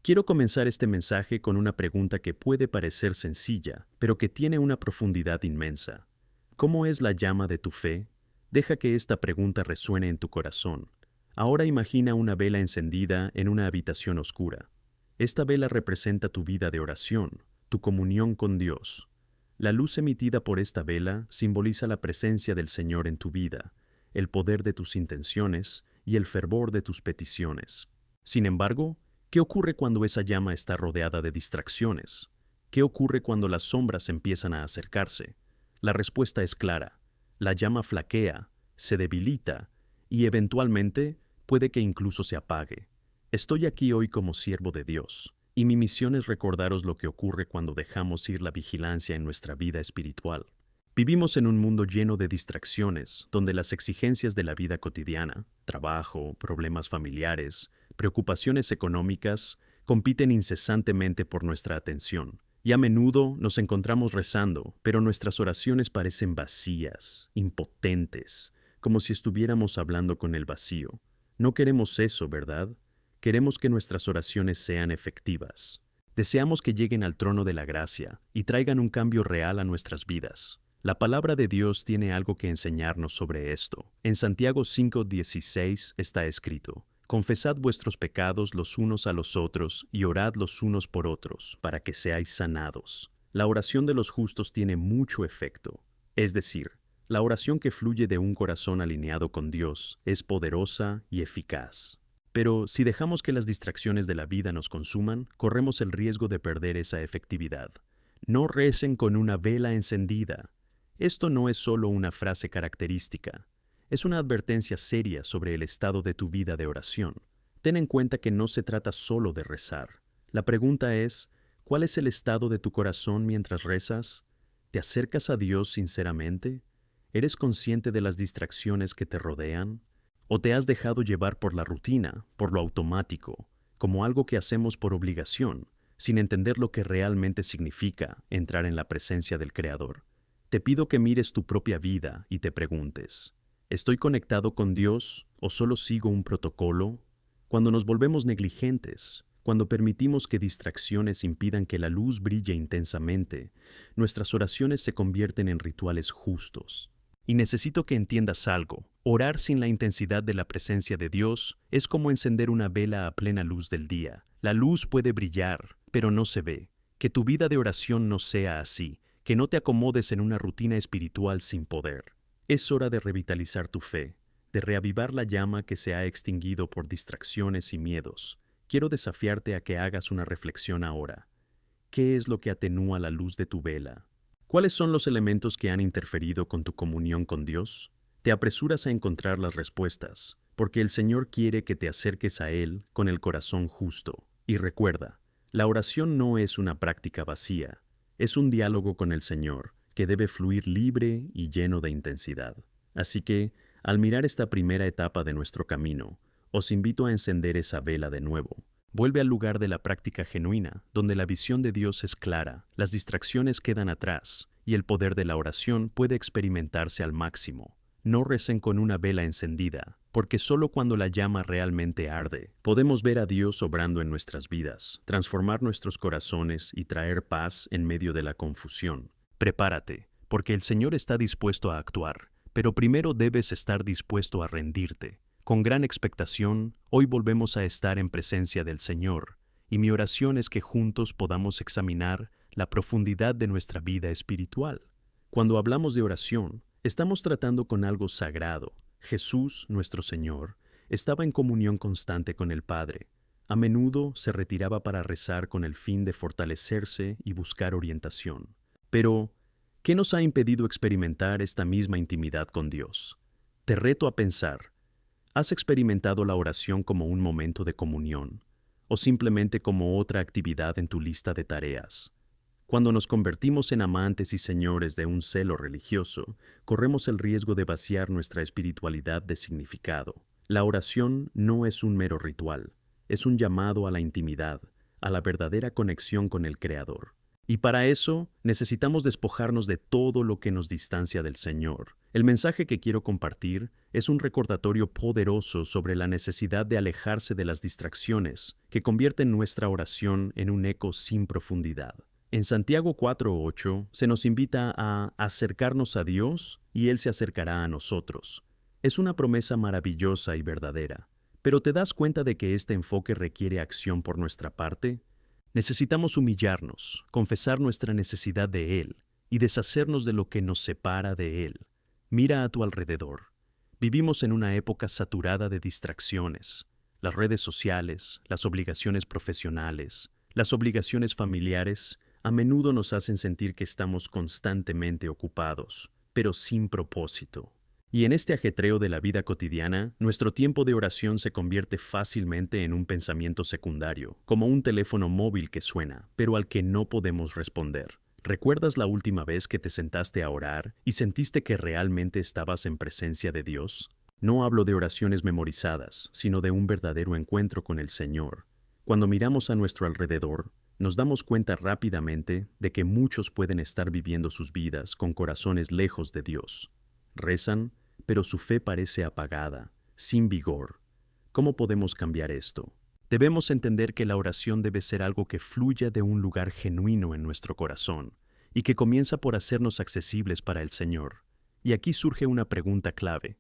Quiero comenzar este mensaje con una pregunta que puede parecer sencilla, pero que tiene una profundidad inmensa. ¿Cómo es la llama de tu fe? Deja que esta pregunta resuene en tu corazón. Ahora imagina una vela encendida en una habitación oscura. Esta vela representa tu vida de oración, tu comunión con Dios. La luz emitida por esta vela simboliza la presencia del Señor en tu vida, el poder de tus intenciones y el fervor de tus peticiones. Sin embargo, ¿qué ocurre cuando esa llama está rodeada de distracciones? ¿Qué ocurre cuando las sombras empiezan a acercarse? La respuesta es clara. La llama flaquea, se debilita y eventualmente puede que incluso se apague. Estoy aquí hoy como siervo de Dios, y mi misión es recordaros lo que ocurre cuando dejamos ir la vigilancia en nuestra vida espiritual. Vivimos en un mundo lleno de distracciones, donde las exigencias de la vida cotidiana, trabajo, problemas familiares, preocupaciones económicas, compiten incesantemente por nuestra atención. Y a menudo nos encontramos rezando, pero nuestras oraciones parecen vacías, impotentes, como si estuviéramos hablando con el vacío. No queremos eso, ¿verdad? Queremos que nuestras oraciones sean efectivas. Deseamos que lleguen al trono de la gracia y traigan un cambio real a nuestras vidas. La palabra de Dios tiene algo que enseñarnos sobre esto. En Santiago 5:16 está escrito: Confesad vuestros pecados los unos a los otros y orad los unos por otros, para que seáis sanados. La oración de los justos tiene mucho efecto. Es decir, la oración que fluye de un corazón alineado con Dios es poderosa y eficaz. Pero si dejamos que las distracciones de la vida nos consuman, corremos el riesgo de perder esa efectividad. No recen con una vela encendida. Esto no es solo una frase característica. Es una advertencia seria sobre el estado de tu vida de oración. Ten en cuenta que no se trata solo de rezar. La pregunta es, ¿cuál es el estado de tu corazón mientras rezas? ¿Te acercas a Dios sinceramente? ¿Eres consciente de las distracciones que te rodean? ¿O te has dejado llevar por la rutina, por lo automático, como algo que hacemos por obligación, sin entender lo que realmente significa entrar en la presencia del Creador? Te pido que mires tu propia vida y te preguntes, ¿estoy conectado con Dios o solo sigo un protocolo? Cuando nos volvemos negligentes, cuando permitimos que distracciones impidan que la luz brille intensamente, nuestras oraciones se convierten en rituales justos. Y necesito que entiendas algo. Orar sin la intensidad de la presencia de Dios es como encender una vela a plena luz del día. La luz puede brillar, pero no se ve. Que tu vida de oración no sea así. Que no te acomodes en una rutina espiritual sin poder. Es hora de revitalizar tu fe, de reavivar la llama que se ha extinguido por distracciones y miedos. Quiero desafiarte a que hagas una reflexión ahora. ¿Qué es lo que atenúa la luz de tu vela? ¿Cuáles son los elementos que han interferido con tu comunión con Dios? Te apresuras a encontrar las respuestas, porque el Señor quiere que te acerques a Él con el corazón justo. Y recuerda, la oración no es una práctica vacía. Es un diálogo con el Señor, que debe fluir libre y lleno de intensidad. Así que, al mirar esta primera etapa de nuestro camino, os invito a encender esa vela de nuevo. Vuelve al lugar de la práctica genuina, donde la visión de Dios es clara, las distracciones quedan atrás, y el poder de la oración puede experimentarse al máximo. No recen con una vela encendida, porque solo cuando la llama realmente arde, podemos ver a Dios obrando en nuestras vidas, transformar nuestros corazones y traer paz en medio de la confusión. Prepárate, porque el Señor está dispuesto a actuar, pero primero debes estar dispuesto a rendirte. Con gran expectación, hoy volvemos a estar en presencia del Señor, y mi oración es que juntos podamos examinar la profundidad de nuestra vida espiritual. Cuando hablamos de oración, estamos tratando con algo sagrado. Jesús, nuestro Señor, estaba en comunión constante con el Padre. A menudo se retiraba para rezar con el fin de fortalecerse y buscar orientación. Pero, ¿qué nos ha impedido experimentar esta misma intimidad con Dios? Te reto a pensar, ¿has experimentado la oración como un momento de comunión, o simplemente como otra actividad en tu lista de tareas? Cuando nos convertimos en amantes y señores de un celo religioso, corremos el riesgo de vaciar nuestra espiritualidad de significado. La oración no es un mero ritual, es un llamado a la intimidad, a la verdadera conexión con el Creador. Y para eso necesitamos despojarnos de todo lo que nos distancia del Señor. El mensaje que quiero compartir es un recordatorio poderoso sobre la necesidad de alejarse de las distracciones que convierten nuestra oración en un eco sin profundidad. En Santiago 4:8 se nos invita a acercarnos a Dios y Él se acercará a nosotros. Es una promesa maravillosa y verdadera, pero ¿te das cuenta de que este enfoque requiere acción por nuestra parte? Necesitamos humillarnos, confesar nuestra necesidad de Él y deshacernos de lo que nos separa de Él. Mira a tu alrededor. Vivimos en una época saturada de distracciones. Las redes sociales, las obligaciones profesionales, las obligaciones familiares a menudo nos hacen sentir que estamos constantemente ocupados, pero sin propósito. Y en este ajetreo de la vida cotidiana, nuestro tiempo de oración se convierte fácilmente en un pensamiento secundario, como un teléfono móvil que suena, pero al que no podemos responder. ¿Recuerdas la última vez que te sentaste a orar y sentiste que realmente estabas en presencia de Dios? No hablo de oraciones memorizadas, sino de un verdadero encuentro con el Señor. Cuando miramos a nuestro alrededor, nos damos cuenta rápidamente de que muchos pueden estar viviendo sus vidas con corazones lejos de Dios. Rezan, pero su fe parece apagada, sin vigor. ¿Cómo podemos cambiar esto? Debemos entender que la oración debe ser algo que fluya de un lugar genuino en nuestro corazón y que comienza por hacernos accesibles para el Señor. Y aquí surge una pregunta clave.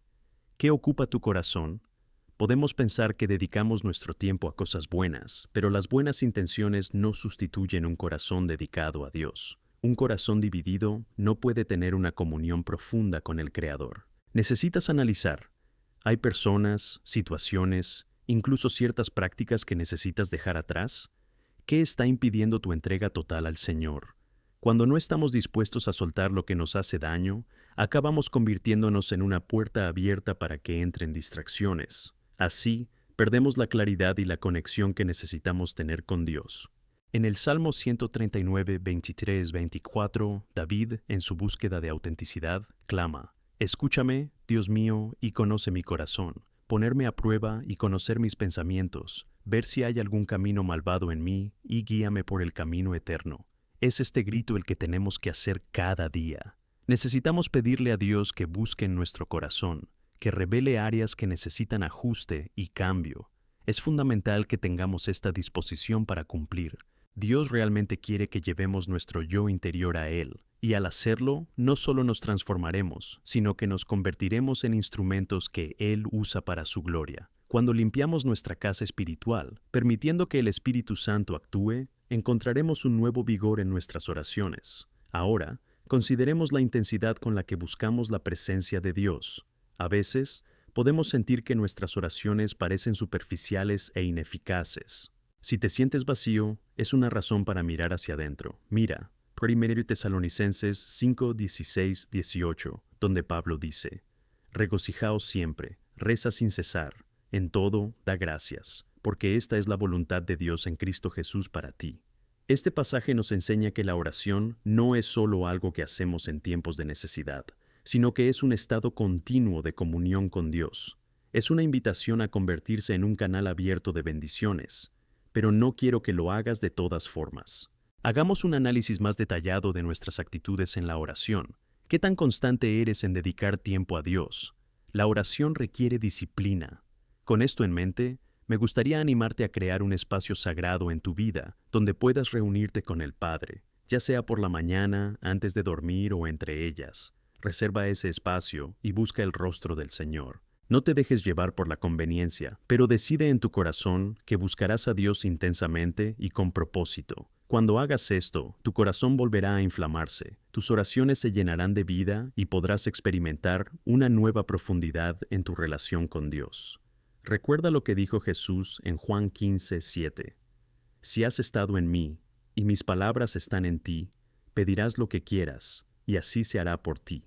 ¿Qué ocupa tu corazón? Podemos pensar que dedicamos nuestro tiempo a cosas buenas, pero las buenas intenciones no sustituyen un corazón dedicado a Dios. Un corazón dividido no puede tener una comunión profunda con el Creador. Necesitas analizar. ¿Hay personas, situaciones, incluso ciertas prácticas que necesitas dejar atrás? ¿Qué está impidiendo tu entrega total al Señor? Cuando no estamos dispuestos a soltar lo que nos hace daño, acabamos convirtiéndonos en una puerta abierta para que entren distracciones. Así, perdemos la claridad y la conexión que necesitamos tener con Dios. En el Salmo 139, 23, 24, David, en su búsqueda de autenticidad, clama: «Escúchame, Dios mío, y conoce mi corazón, ponerme a prueba y conocer mis pensamientos, ver si hay algún camino malvado en mí, y guíame por el camino eterno». Es este grito el que tenemos que hacer cada día. Necesitamos pedirle a Dios que busque en nuestro corazón, que revele áreas que necesitan ajuste y cambio. Es fundamental que tengamos esta disposición para cumplir. Dios realmente quiere que llevemos nuestro yo interior a Él, y al hacerlo, no solo nos transformaremos, sino que nos convertiremos en instrumentos que Él usa para su gloria. Cuando limpiamos nuestra casa espiritual, permitiendo que el Espíritu Santo actúe, encontraremos un nuevo vigor en nuestras oraciones. Ahora, consideremos la intensidad con la que buscamos la presencia de Dios. A veces, podemos sentir que nuestras oraciones parecen superficiales e ineficaces. Si te sientes vacío, es una razón para mirar hacia adentro. Mira, 1 Tesalonicenses 5, 16, 18, donde Pablo dice: «Regocijaos siempre, reza sin cesar, en todo da gracias, porque esta es la voluntad de Dios en Cristo Jesús para ti». Este pasaje nos enseña que la oración no es solo algo que hacemos en tiempos de necesidad, sino que es un estado continuo de comunión con Dios. Es una invitación a convertirse en un canal abierto de bendiciones. Pero no quiero que lo hagas de todas formas. Hagamos un análisis más detallado de nuestras actitudes en la oración. ¿Qué tan constante eres en dedicar tiempo a Dios? La oración requiere disciplina. Con esto en mente, me gustaría animarte a crear un espacio sagrado en tu vida donde puedas reunirte con el Padre, ya sea por la mañana, antes de dormir o entre ellas. Reserva ese espacio y busca el rostro del Señor. No te dejes llevar por la conveniencia, pero decide en tu corazón que buscarás a Dios intensamente y con propósito. Cuando hagas esto, tu corazón volverá a inflamarse, tus oraciones se llenarán de vida y podrás experimentar una nueva profundidad en tu relación con Dios. Recuerda lo que dijo Jesús en Juan 15, 7. «Si has estado en mí, y mis palabras están en ti, pedirás lo que quieras, y así se hará por ti».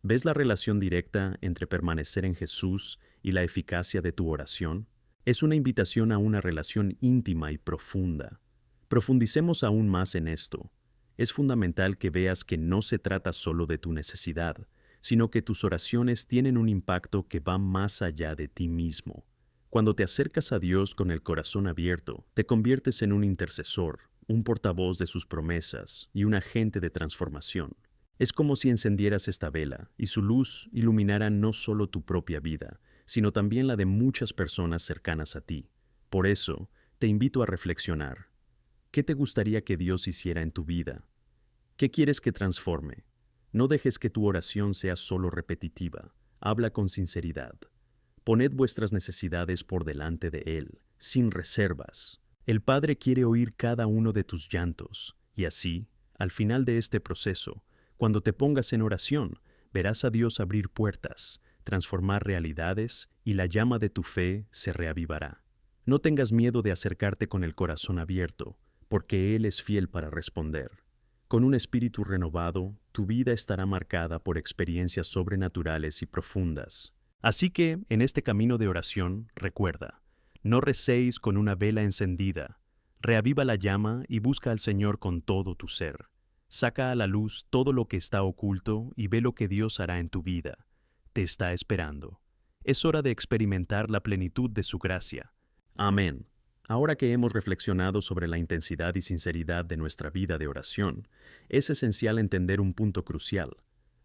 ¿Ves la relación directa entre permanecer en Jesús y la eficacia de tu oración? Es una invitación a una relación íntima y profunda. Profundicemos aún más en esto. Es fundamental que veas que no se trata solo de tu necesidad, sino que tus oraciones tienen un impacto que va más allá de ti mismo. Cuando te acercas a Dios con el corazón abierto, te conviertes en un intercesor, un portavoz de sus promesas y un agente de transformación. Es como si encendieras esta vela y su luz iluminara no solo tu propia vida, sino también la de muchas personas cercanas a ti. Por eso, te invito a reflexionar. ¿Qué te gustaría que Dios hiciera en tu vida? ¿Qué quieres que transforme? No dejes que tu oración sea solo repetitiva. Habla con sinceridad. Poned vuestras necesidades por delante de Él, sin reservas. El Padre quiere oír cada uno de tus llantos, y así, al final de este proceso, cuando te pongas en oración, verás a Dios abrir puertas, transformar realidades, y la llama de tu fe se reavivará. No tengas miedo de acercarte con el corazón abierto, porque Él es fiel para responder. Con un espíritu renovado, tu vida estará marcada por experiencias sobrenaturales y profundas. Así que, en este camino de oración, recuerda, no recéis con una vela encendida, reaviva la llama y busca al Señor con todo tu ser. Saca a la luz todo lo que está oculto y ve lo que Dios hará en tu vida. Te está esperando. Es hora de experimentar la plenitud de su gracia. Amén. Ahora que hemos reflexionado sobre la intensidad y sinceridad de nuestra vida de oración, es esencial entender un punto crucial.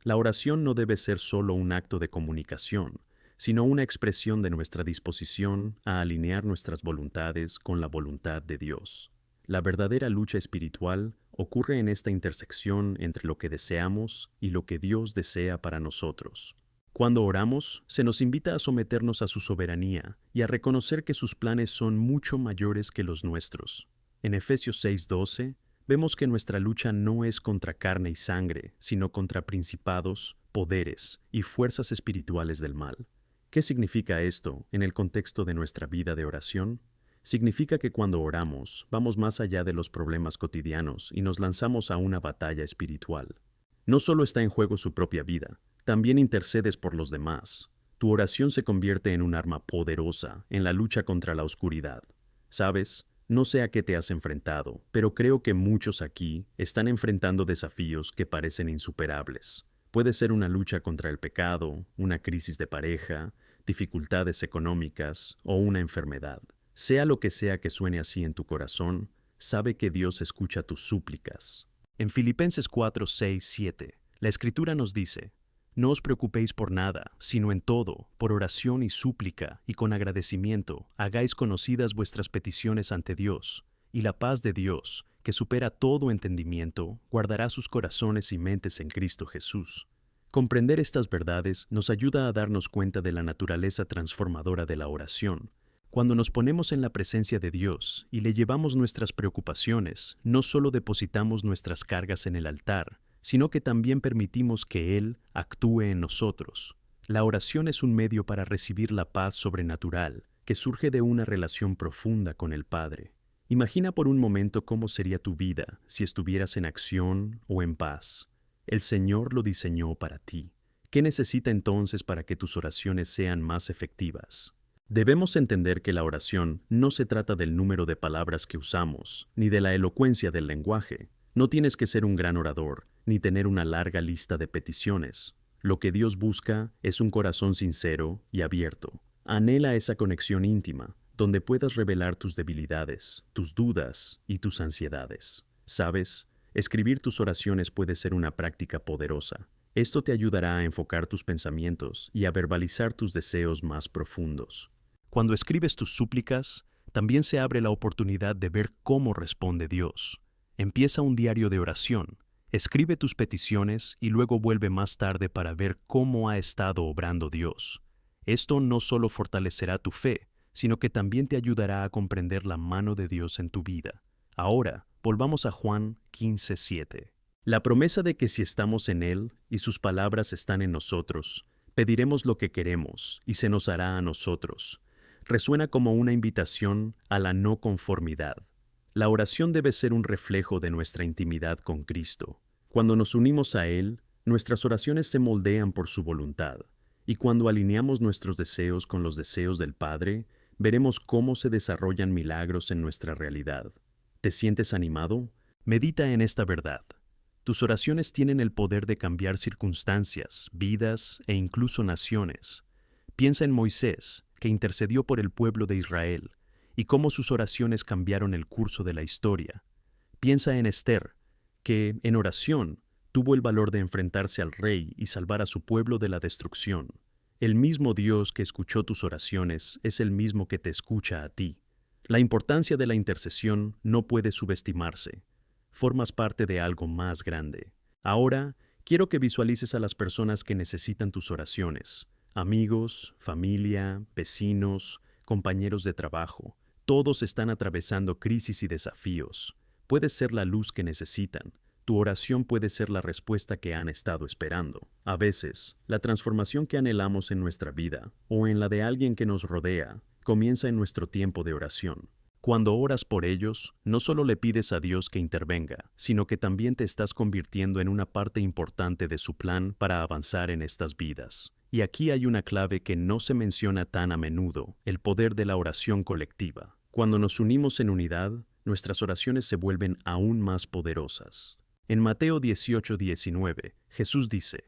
La oración no debe ser solo un acto de comunicación, sino una expresión de nuestra disposición a alinear nuestras voluntades con la voluntad de Dios. La verdadera lucha espiritual ocurre en esta intersección entre lo que deseamos y lo que Dios desea para nosotros. Cuando oramos, se nos invita a someternos a su soberanía y a reconocer que sus planes son mucho mayores que los nuestros. En Efesios 6:12, vemos que nuestra lucha no es contra carne y sangre, sino contra principados, poderes y fuerzas espirituales del mal. ¿Qué significa esto en el contexto de nuestra vida de oración? Significa que cuando oramos, vamos más allá de los problemas cotidianos y nos lanzamos a una batalla espiritual. No solo está en juego su propia vida, también intercedes por los demás. Tu oración se convierte en un arma poderosa en la lucha contra la oscuridad. ¿Sabes? No sé a qué te has enfrentado, pero creo que muchos aquí están enfrentando desafíos que parecen insuperables. Puede ser una lucha contra el pecado, una crisis de pareja, dificultades económicas o una enfermedad. Sea lo que sea que suene así en tu corazón, sabe que Dios escucha tus súplicas. En Filipenses 4, 6, 7, la Escritura nos dice: no os preocupéis por nada, sino en todo, por oración y súplica, y con agradecimiento, hagáis conocidas vuestras peticiones ante Dios, y la paz de Dios, que supera todo entendimiento, guardará sus corazones y mentes en Cristo Jesús. Comprender estas verdades nos ayuda a darnos cuenta de la naturaleza transformadora de la oración. Cuando nos ponemos en la presencia de Dios y le llevamos nuestras preocupaciones, no solo depositamos nuestras cargas en el altar, sino que también permitimos que Él actúe en nosotros. La oración es un medio para recibir la paz sobrenatural que surge de una relación profunda con el Padre. Imagina por un momento cómo sería tu vida si estuvieras en acción o en paz. El Señor lo diseñó para ti. ¿Qué necesita entonces para que tus oraciones sean más efectivas? Debemos entender que la oración no se trata del número de palabras que usamos, ni de la elocuencia del lenguaje. No tienes que ser un gran orador, ni tener una larga lista de peticiones. Lo que Dios busca es un corazón sincero y abierto. Anhela esa conexión íntima, donde puedas revelar tus debilidades, tus dudas y tus ansiedades. ¿Sabes? Escribir tus oraciones puede ser una práctica poderosa. Esto te ayudará a enfocar tus pensamientos y a verbalizar tus deseos más profundos. Cuando escribes tus súplicas, también se abre la oportunidad de ver cómo responde Dios. Empieza un diario de oración, escribe tus peticiones y luego vuelve más tarde para ver cómo ha estado obrando Dios. Esto no solo fortalecerá tu fe, sino que también te ayudará a comprender la mano de Dios en tu vida. Ahora, volvamos a Juan 15:7. La promesa de que si estamos en Él y sus palabras están en nosotros, pediremos lo que queremos y se nos hará a nosotros. Resuena como una invitación a la no conformidad. La oración debe ser un reflejo de nuestra intimidad con Cristo. Cuando nos unimos a Él, nuestras oraciones se moldean por su voluntad, y cuando alineamos nuestros deseos con los deseos del Padre, veremos cómo se desarrollan milagros en nuestra realidad. ¿Te sientes animado? Medita en esta verdad. Tus oraciones tienen el poder de cambiar circunstancias, vidas e incluso naciones. Piensa en Moisés, que intercedió por el pueblo de Israel, y cómo sus oraciones cambiaron el curso de la historia. Piensa en Esther, que, en oración, tuvo el valor de enfrentarse al rey y salvar a su pueblo de la destrucción. El mismo Dios que escuchó tus oraciones es el mismo que te escucha a ti. La importancia de la intercesión no puede subestimarse. Formas parte de algo más grande. Ahora, quiero que visualices a las personas que necesitan tus oraciones. Amigos, familia, vecinos, compañeros de trabajo. Todos están atravesando crisis y desafíos. Puedes ser la luz que necesitan. Tu oración puede ser la respuesta que han estado esperando. A veces, la transformación que anhelamos en nuestra vida, o en la de alguien que nos rodea, comienza en nuestro tiempo de oración. Cuando oras por ellos, no solo le pides a Dios que intervenga, sino que también te estás convirtiendo en una parte importante de su plan para avanzar en estas vidas. Y aquí hay una clave que no se menciona tan a menudo: el poder de la oración colectiva. Cuando nos unimos en unidad, nuestras oraciones se vuelven aún más poderosas. En Mateo 18:19, Jesús dice: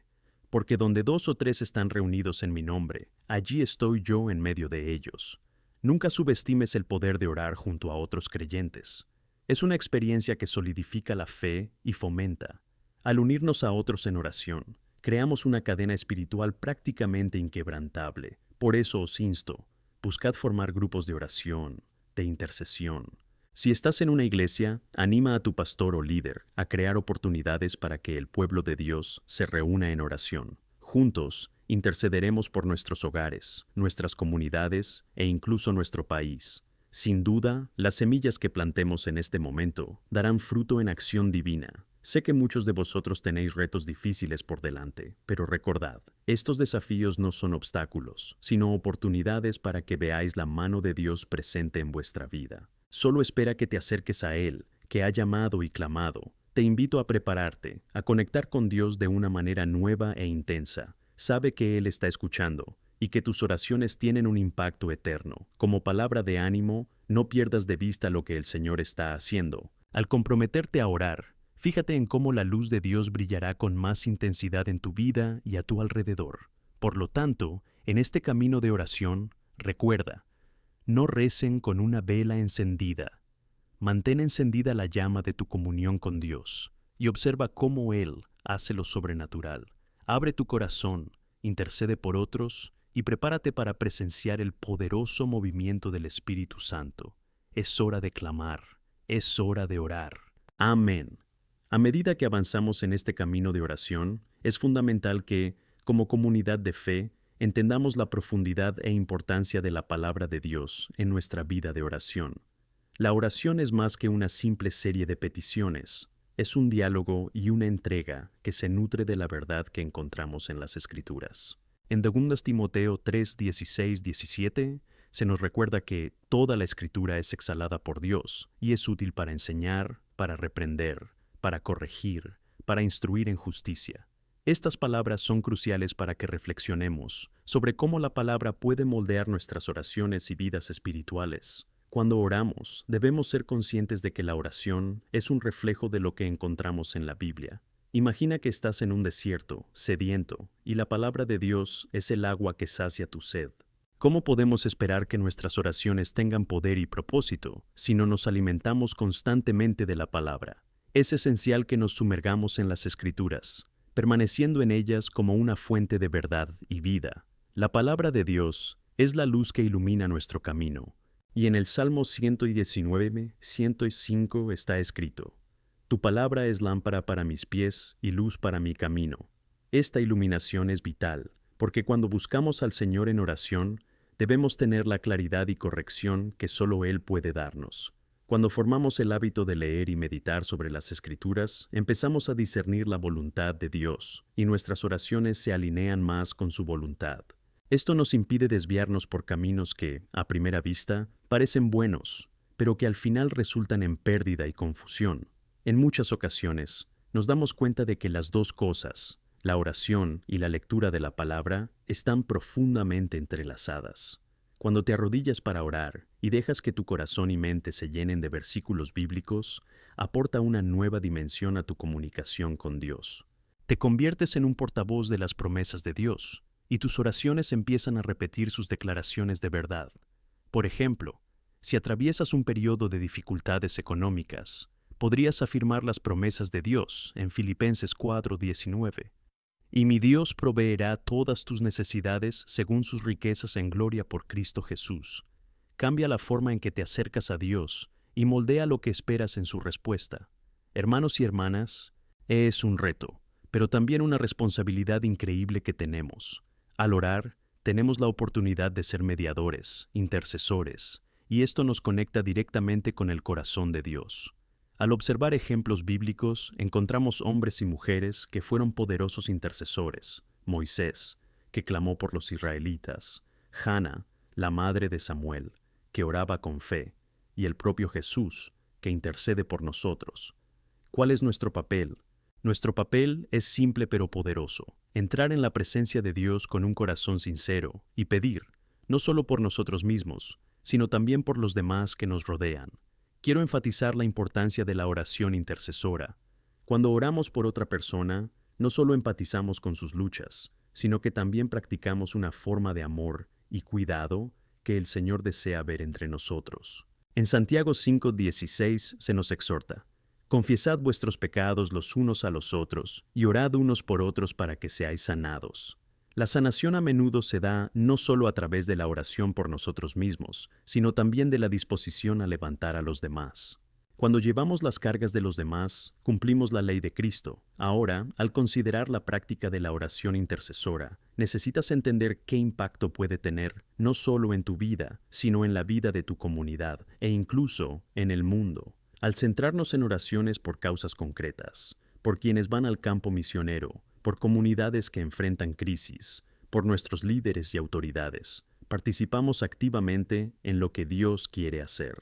«Porque donde 2 o 3 están reunidos en mi nombre, allí estoy yo en medio de ellos». Nunca subestimes el poder de orar junto a otros creyentes. Es una experiencia que solidifica la fe y fomenta. Al unirnos a otros en oración, creamos una cadena espiritual prácticamente inquebrantable. Por eso os insto, buscad formar grupos de oración, de intercesión. Si estás en una iglesia, anima a tu pastor o líder a crear oportunidades para que el pueblo de Dios se reúna en oración. Juntos, intercederemos por nuestros hogares, nuestras comunidades e incluso nuestro país. Sin duda, las semillas que plantemos en este momento darán fruto en acción divina. Sé que muchos de vosotros tenéis retos difíciles por delante, pero recordad, estos desafíos no son obstáculos, sino oportunidades para que veáis la mano de Dios presente en vuestra vida. Solo espera que te acerques a Él, que ha llamado y clamado. Te invito a prepararte, a conectar con Dios de una manera nueva e intensa. Sabe que Él está escuchando y que tus oraciones tienen un impacto eterno. Como palabra de ánimo, no pierdas de vista lo que el Señor está haciendo. Al comprometerte a orar, fíjate en cómo la luz de Dios brillará con más intensidad en tu vida y a tu alrededor. Por lo tanto, en este camino de oración, recuerda, no recen con una vela encendida. Mantén encendida la llama de tu comunión con Dios y observa cómo Él hace lo sobrenatural. Abre tu corazón, intercede por otros y prepárate para presenciar el poderoso movimiento del Espíritu Santo. Es hora de clamar, es hora de orar. Amén. A medida que avanzamos en este camino de oración, es fundamental que, como comunidad de fe, entendamos la profundidad e importancia de la palabra de Dios en nuestra vida de oración. La oración es más que una simple serie de peticiones. Es un diálogo y una entrega que se nutre de la verdad que encontramos en las Escrituras. En 2 Timoteo 3, 16, 17, se nos recuerda que toda la Escritura es exhalada por Dios y es útil para enseñar, para reprender, para corregir, para instruir en justicia. Estas palabras son cruciales para que reflexionemos sobre cómo la palabra puede moldear nuestras oraciones y vidas espirituales. Cuando oramos, debemos ser conscientes de que la oración es un reflejo de lo que encontramos en la Biblia. Imagina que estás en un desierto, sediento, y la palabra de Dios es el agua que sacia tu sed. ¿Cómo podemos esperar que nuestras oraciones tengan poder y propósito si no nos alimentamos constantemente de la palabra? Es esencial que nos sumergamos en las Escrituras, permaneciendo en ellas como una fuente de verdad y vida. La palabra de Dios es la luz que ilumina nuestro camino. Y en el Salmo 119, 105 está escrito: «Tu palabra es lámpara para mis pies y luz para mi camino». Esta iluminación es vital, porque cuando buscamos al Señor en oración, debemos tener la claridad y corrección que solo Él puede darnos. Cuando formamos el hábito de leer y meditar sobre las Escrituras, empezamos a discernir la voluntad de Dios, y nuestras oraciones se alinean más con su voluntad. Esto nos impide desviarnos por caminos que, a primera vista, parecen buenos, pero que al final resultan en pérdida y confusión. En muchas ocasiones, nos damos cuenta de que las dos cosas, la oración y la lectura de la palabra, están profundamente entrelazadas. Cuando te arrodillas para orar y dejas que tu corazón y mente se llenen de versículos bíblicos, aporta una nueva dimensión a tu comunicación con Dios. Te conviertes en un portavoz de las promesas de Dios, y tus oraciones empiezan a repetir sus declaraciones de verdad. Por ejemplo, si atraviesas un periodo de dificultades económicas, podrías afirmar las promesas de Dios en Filipenses 4:19. Y mi Dios proveerá todas tus necesidades según sus riquezas en gloria por Cristo Jesús. Cambia la forma en que te acercas a Dios y moldea lo que esperas en su respuesta. Hermanos y hermanas, es un reto, pero también una responsabilidad increíble que tenemos. Al orar, tenemos la oportunidad de ser mediadores, intercesores, y esto nos conecta directamente con el corazón de Dios. Al observar ejemplos bíblicos, encontramos hombres y mujeres que fueron poderosos intercesores. Moisés, que clamó por los israelitas; Hana, la madre de Samuel, que oraba con fe; y el propio Jesús, que intercede por nosotros. ¿Cuál es nuestro papel? Nuestro papel es simple pero poderoso: entrar en la presencia de Dios con un corazón sincero y pedir, no solo por nosotros mismos, sino también por los demás que nos rodean. Quiero enfatizar la importancia de la oración intercesora. Cuando oramos por otra persona, no solo empatizamos con sus luchas, sino que también practicamos una forma de amor y cuidado que el Señor desea ver entre nosotros. En Santiago 5:16 se nos exhorta: confiesad vuestros pecados los unos a los otros y orad unos por otros para que seáis sanados. La sanación a menudo se da no solo a través de la oración por nosotros mismos, sino también de la disposición a levantar a los demás. Cuando llevamos las cargas de los demás, cumplimos la ley de Cristo. Ahora, al considerar la práctica de la oración intercesora, necesitas entender qué impacto puede tener no solo en tu vida, sino en la vida de tu comunidad e incluso en el mundo. Al centrarnos en oraciones por causas concretas, por quienes van al campo misionero, por comunidades que enfrentan crisis, por nuestros líderes y autoridades, participamos activamente en lo que Dios quiere hacer.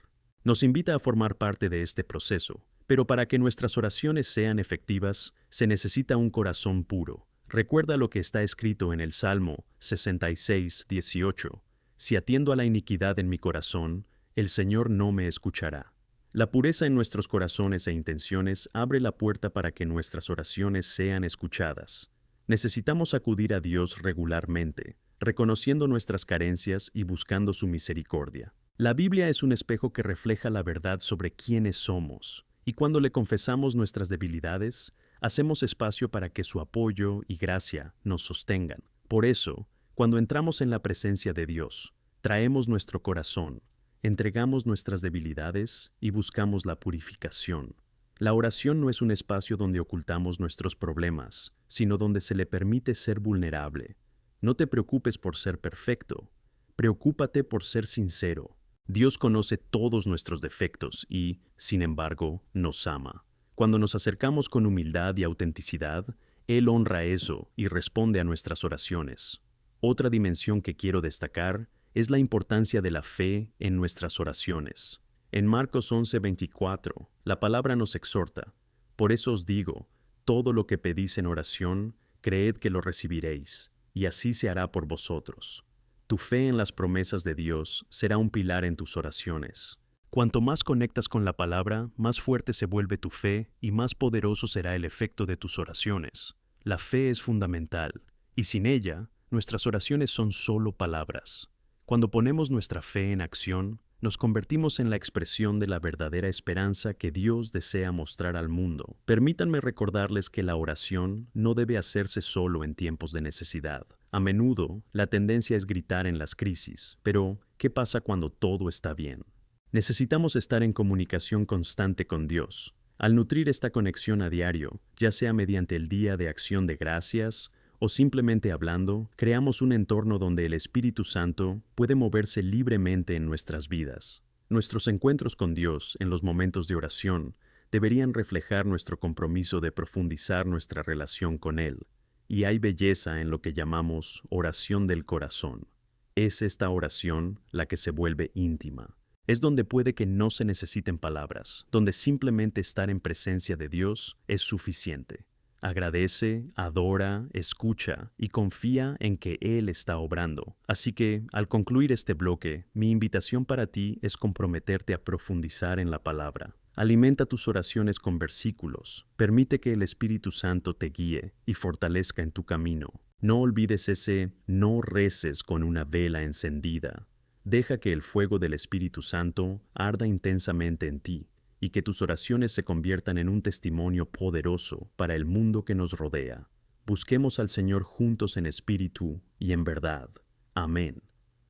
Nos invita a formar parte de este proceso, pero para que nuestras oraciones sean efectivas, se necesita un corazón puro. Recuerda lo que está escrito en el Salmo 66:18: si atiendo a la iniquidad en mi corazón, el Señor no me escuchará. La pureza en nuestros corazones e intenciones abre la puerta para que nuestras oraciones sean escuchadas. Necesitamos acudir a Dios regularmente, reconociendo nuestras carencias y buscando su misericordia. La Biblia es un espejo que refleja la verdad sobre quiénes somos, y cuando le confesamos nuestras debilidades, hacemos espacio para que su apoyo y gracia nos sostengan. Por eso, cuando entramos en la presencia de Dios, traemos nuestro corazón, entregamos nuestras debilidades y buscamos la purificación. La oración no es un espacio donde ocultamos nuestros problemas, sino donde se le permite ser vulnerable. No te preocupes por ser perfecto, preocúpate por ser sincero. Dios conoce todos nuestros defectos y, sin embargo, nos ama. Cuando nos acercamos con humildad y autenticidad, Él honra eso y responde a nuestras oraciones. Otra dimensión que quiero destacar es la importancia de la fe en nuestras oraciones. En Marcos 11:24, la palabra nos exhorta: por eso os digo, todo lo que pedís en oración, creed que lo recibiréis, y así se hará por vosotros. Tu fe en las promesas de Dios será un pilar en tus oraciones. Cuanto más conectas con la palabra, más fuerte se vuelve tu fe y más poderoso será el efecto de tus oraciones. La fe es fundamental, y sin ella, nuestras oraciones son solo palabras. Cuando ponemos nuestra fe en acción, nos convertimos en la expresión de la verdadera esperanza que Dios desea mostrar al mundo. Permítanme recordarles que la oración no debe hacerse solo en tiempos de necesidad. A menudo, la tendencia es gritar en las crisis, pero ¿qué pasa cuando todo está bien? Necesitamos estar en comunicación constante con Dios. Al nutrir esta conexión a diario, ya sea mediante el Día de Acción de Gracias, o simplemente hablando, creamos un entorno donde el Espíritu Santo puede moverse libremente en nuestras vidas. Nuestros encuentros con Dios en los momentos de oración deberían reflejar nuestro compromiso de profundizar nuestra relación con Él. Y hay belleza en lo que llamamos oración del corazón. Es esta oración la que se vuelve íntima. Es donde puede que no se necesiten palabras, donde simplemente estar en presencia de Dios es suficiente. Agradece, adora, escucha y confía en que Él está obrando. Así que, al concluir este bloque, mi invitación para ti es comprometerte a profundizar en la palabra. Alimenta tus oraciones con versículos. Permite que el Espíritu Santo te guíe y fortalezca en tu camino. No olvides ese no reces con una vela encendida. Deja que el fuego del Espíritu Santo arda intensamente en ti y que tus oraciones se conviertan en un testimonio poderoso para el mundo que nos rodea. Busquemos al Señor juntos en espíritu y en verdad. Amén.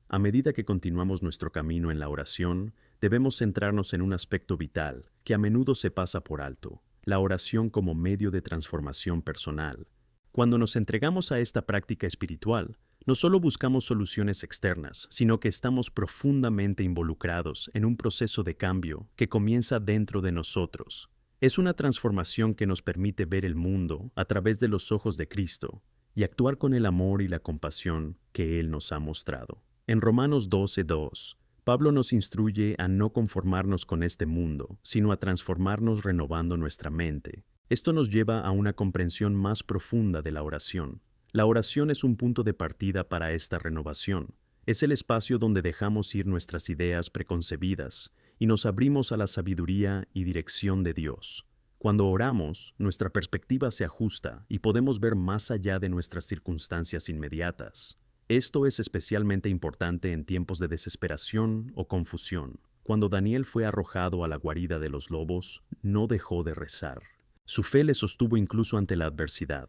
A medida que continuamos nuestro camino en la oración, debemos centrarnos en un aspecto vital que a menudo se pasa por alto: la oración como medio de transformación personal. Cuando nos entregamos a esta práctica espiritual, no solo buscamos soluciones externas, sino que estamos profundamente involucrados en un proceso de cambio que comienza dentro de nosotros. Es una transformación que nos permite ver el mundo a través de los ojos de Cristo y actuar con el amor y la compasión que Él nos ha mostrado. En Romanos 12:2, Pablo nos instruye a no conformarnos con este mundo, sino a transformarnos renovando nuestra mente. Esto nos lleva a una comprensión más profunda de la oración. La oración es un punto de partida para esta renovación. Es el espacio donde dejamos ir nuestras ideas preconcebidas y nos abrimos a la sabiduría y dirección de Dios. Cuando oramos, nuestra perspectiva se ajusta y podemos ver más allá de nuestras circunstancias inmediatas. Esto es especialmente importante en tiempos de desesperación o confusión. Cuando Daniel fue arrojado a la guarida de los lobos, no dejó de rezar. Su fe le sostuvo incluso ante la adversidad.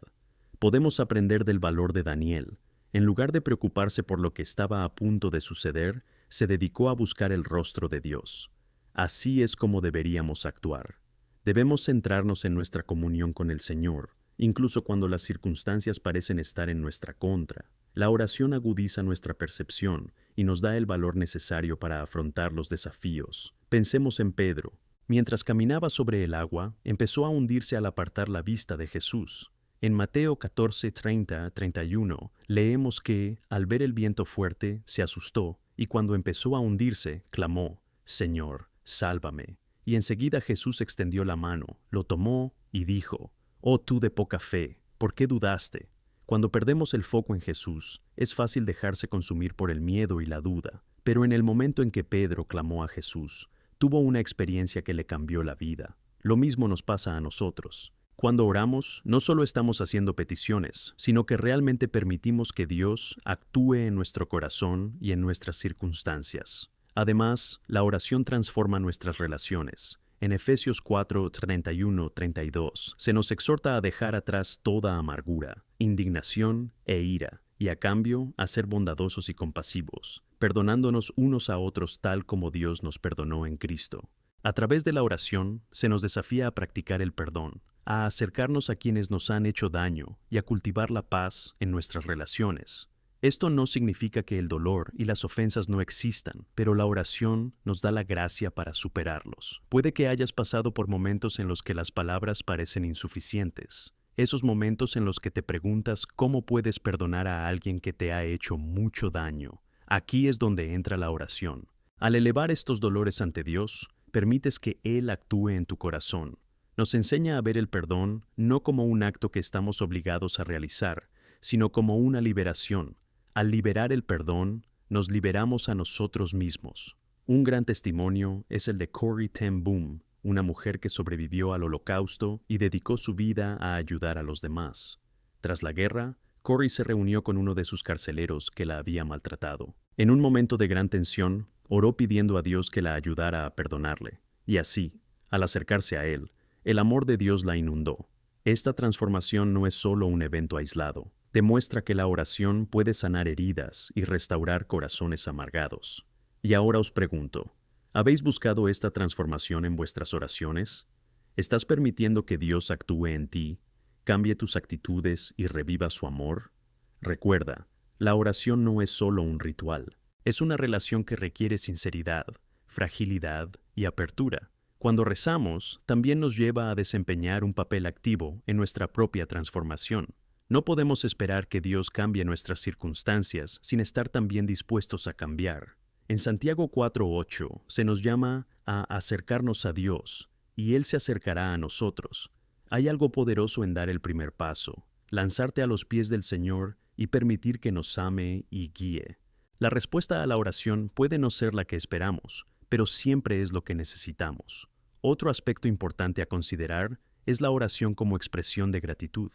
Podemos aprender del valor de Daniel. En lugar de preocuparse por lo que estaba a punto de suceder, se dedicó a buscar el rostro de Dios. Así es como deberíamos actuar. Debemos centrarnos en nuestra comunión con el Señor, incluso cuando las circunstancias parecen estar en nuestra contra. La oración agudiza nuestra percepción y nos da el valor necesario para afrontar los desafíos. Pensemos en Pedro. Mientras caminaba sobre el agua, empezó a hundirse al apartar la vista de Jesús. En Mateo 14:30-31 leemos que, al ver el viento fuerte, se asustó y cuando empezó a hundirse, clamó: «Señor, sálvame». Y enseguida Jesús extendió la mano, lo tomó y dijo: «Oh tú de poca fe, ¿por qué dudaste?». Cuando perdemos el foco en Jesús, es fácil dejarse consumir por el miedo y la duda, pero en el momento en que Pedro clamó a Jesús, tuvo una experiencia que le cambió la vida. Lo mismo nos pasa a nosotros. Cuando oramos, no solo estamos haciendo peticiones, sino que realmente permitimos que Dios actúe en nuestro corazón y en nuestras circunstancias. Además, la oración transforma nuestras relaciones. En Efesios 4:31-32 se nos exhorta a dejar atrás toda amargura, indignación e ira, y a cambio a ser bondadosos y compasivos, perdonándonos unos a otros tal como Dios nos perdonó en Cristo. A través de la oración se nos desafía a practicar el perdón, a acercarnos a quienes nos han hecho daño y a cultivar la paz en nuestras relaciones. Esto no significa que el dolor y las ofensas no existan, pero la oración nos da la gracia para superarlos. Puede que hayas pasado por momentos en los que las palabras parecen insuficientes. Esos momentos en los que te preguntas cómo puedes perdonar a alguien que te ha hecho mucho daño. Aquí es donde entra la oración. Al elevar estos dolores ante Dios, permites que Él actúe en tu corazón. Nos enseña a ver el perdón no como un acto que estamos obligados a realizar, sino como una liberación. Al liberar el perdón, nos liberamos a nosotros mismos. Un gran testimonio es el de Corrie ten Boom, una mujer que sobrevivió al Holocausto y dedicó su vida a ayudar a los demás. Tras la guerra, Corrie se reunió con uno de sus carceleros que la había maltratado. En un momento de gran tensión, oró pidiendo a Dios que la ayudara a perdonarle. Y así, al acercarse a él, el amor de Dios la inundó. Esta transformación no es solo un evento aislado. Demuestra que la oración puede sanar heridas y restaurar corazones amargados. Y ahora os pregunto, ¿habéis buscado esta transformación en vuestras oraciones? ¿Estás permitiendo que Dios actúe en ti, cambie tus actitudes y reviva su amor? Recuerda, la oración no es solo un ritual. Es una relación que requiere sinceridad, fragilidad y apertura. Cuando rezamos, también nos lleva a desempeñar un papel activo en nuestra propia transformación. No podemos esperar que Dios cambie nuestras circunstancias sin estar también dispuestos a cambiar. En Santiago 4:8 se nos llama a acercarnos a Dios, y Él se acercará a nosotros. Hay algo poderoso en dar el primer paso, lanzarte a los pies del Señor y permitir que nos ame y guíe. La respuesta a la oración puede no ser la que esperamos, pero siempre es lo que necesitamos. Otro aspecto importante a considerar es la oración como expresión de gratitud.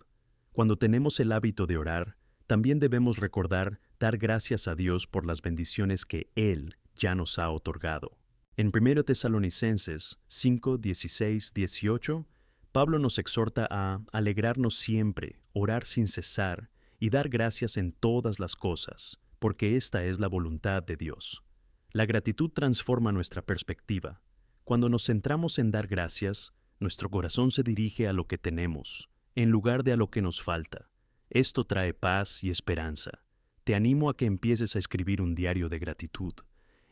Cuando tenemos el hábito de orar, también debemos recordar dar gracias a Dios por las bendiciones que Él ya nos ha otorgado. En 1 Tesalonicenses 5, 16, 18, Pablo nos exhorta a alegrarnos siempre, orar sin cesar y dar gracias en todas las cosas, porque esta es la voluntad de Dios. La gratitud transforma nuestra perspectiva. Cuando nos centramos en dar gracias, nuestro corazón se dirige a lo que tenemos, en lugar de a lo que nos falta. Esto trae paz y esperanza. Te animo a que empieces a escribir un diario de gratitud.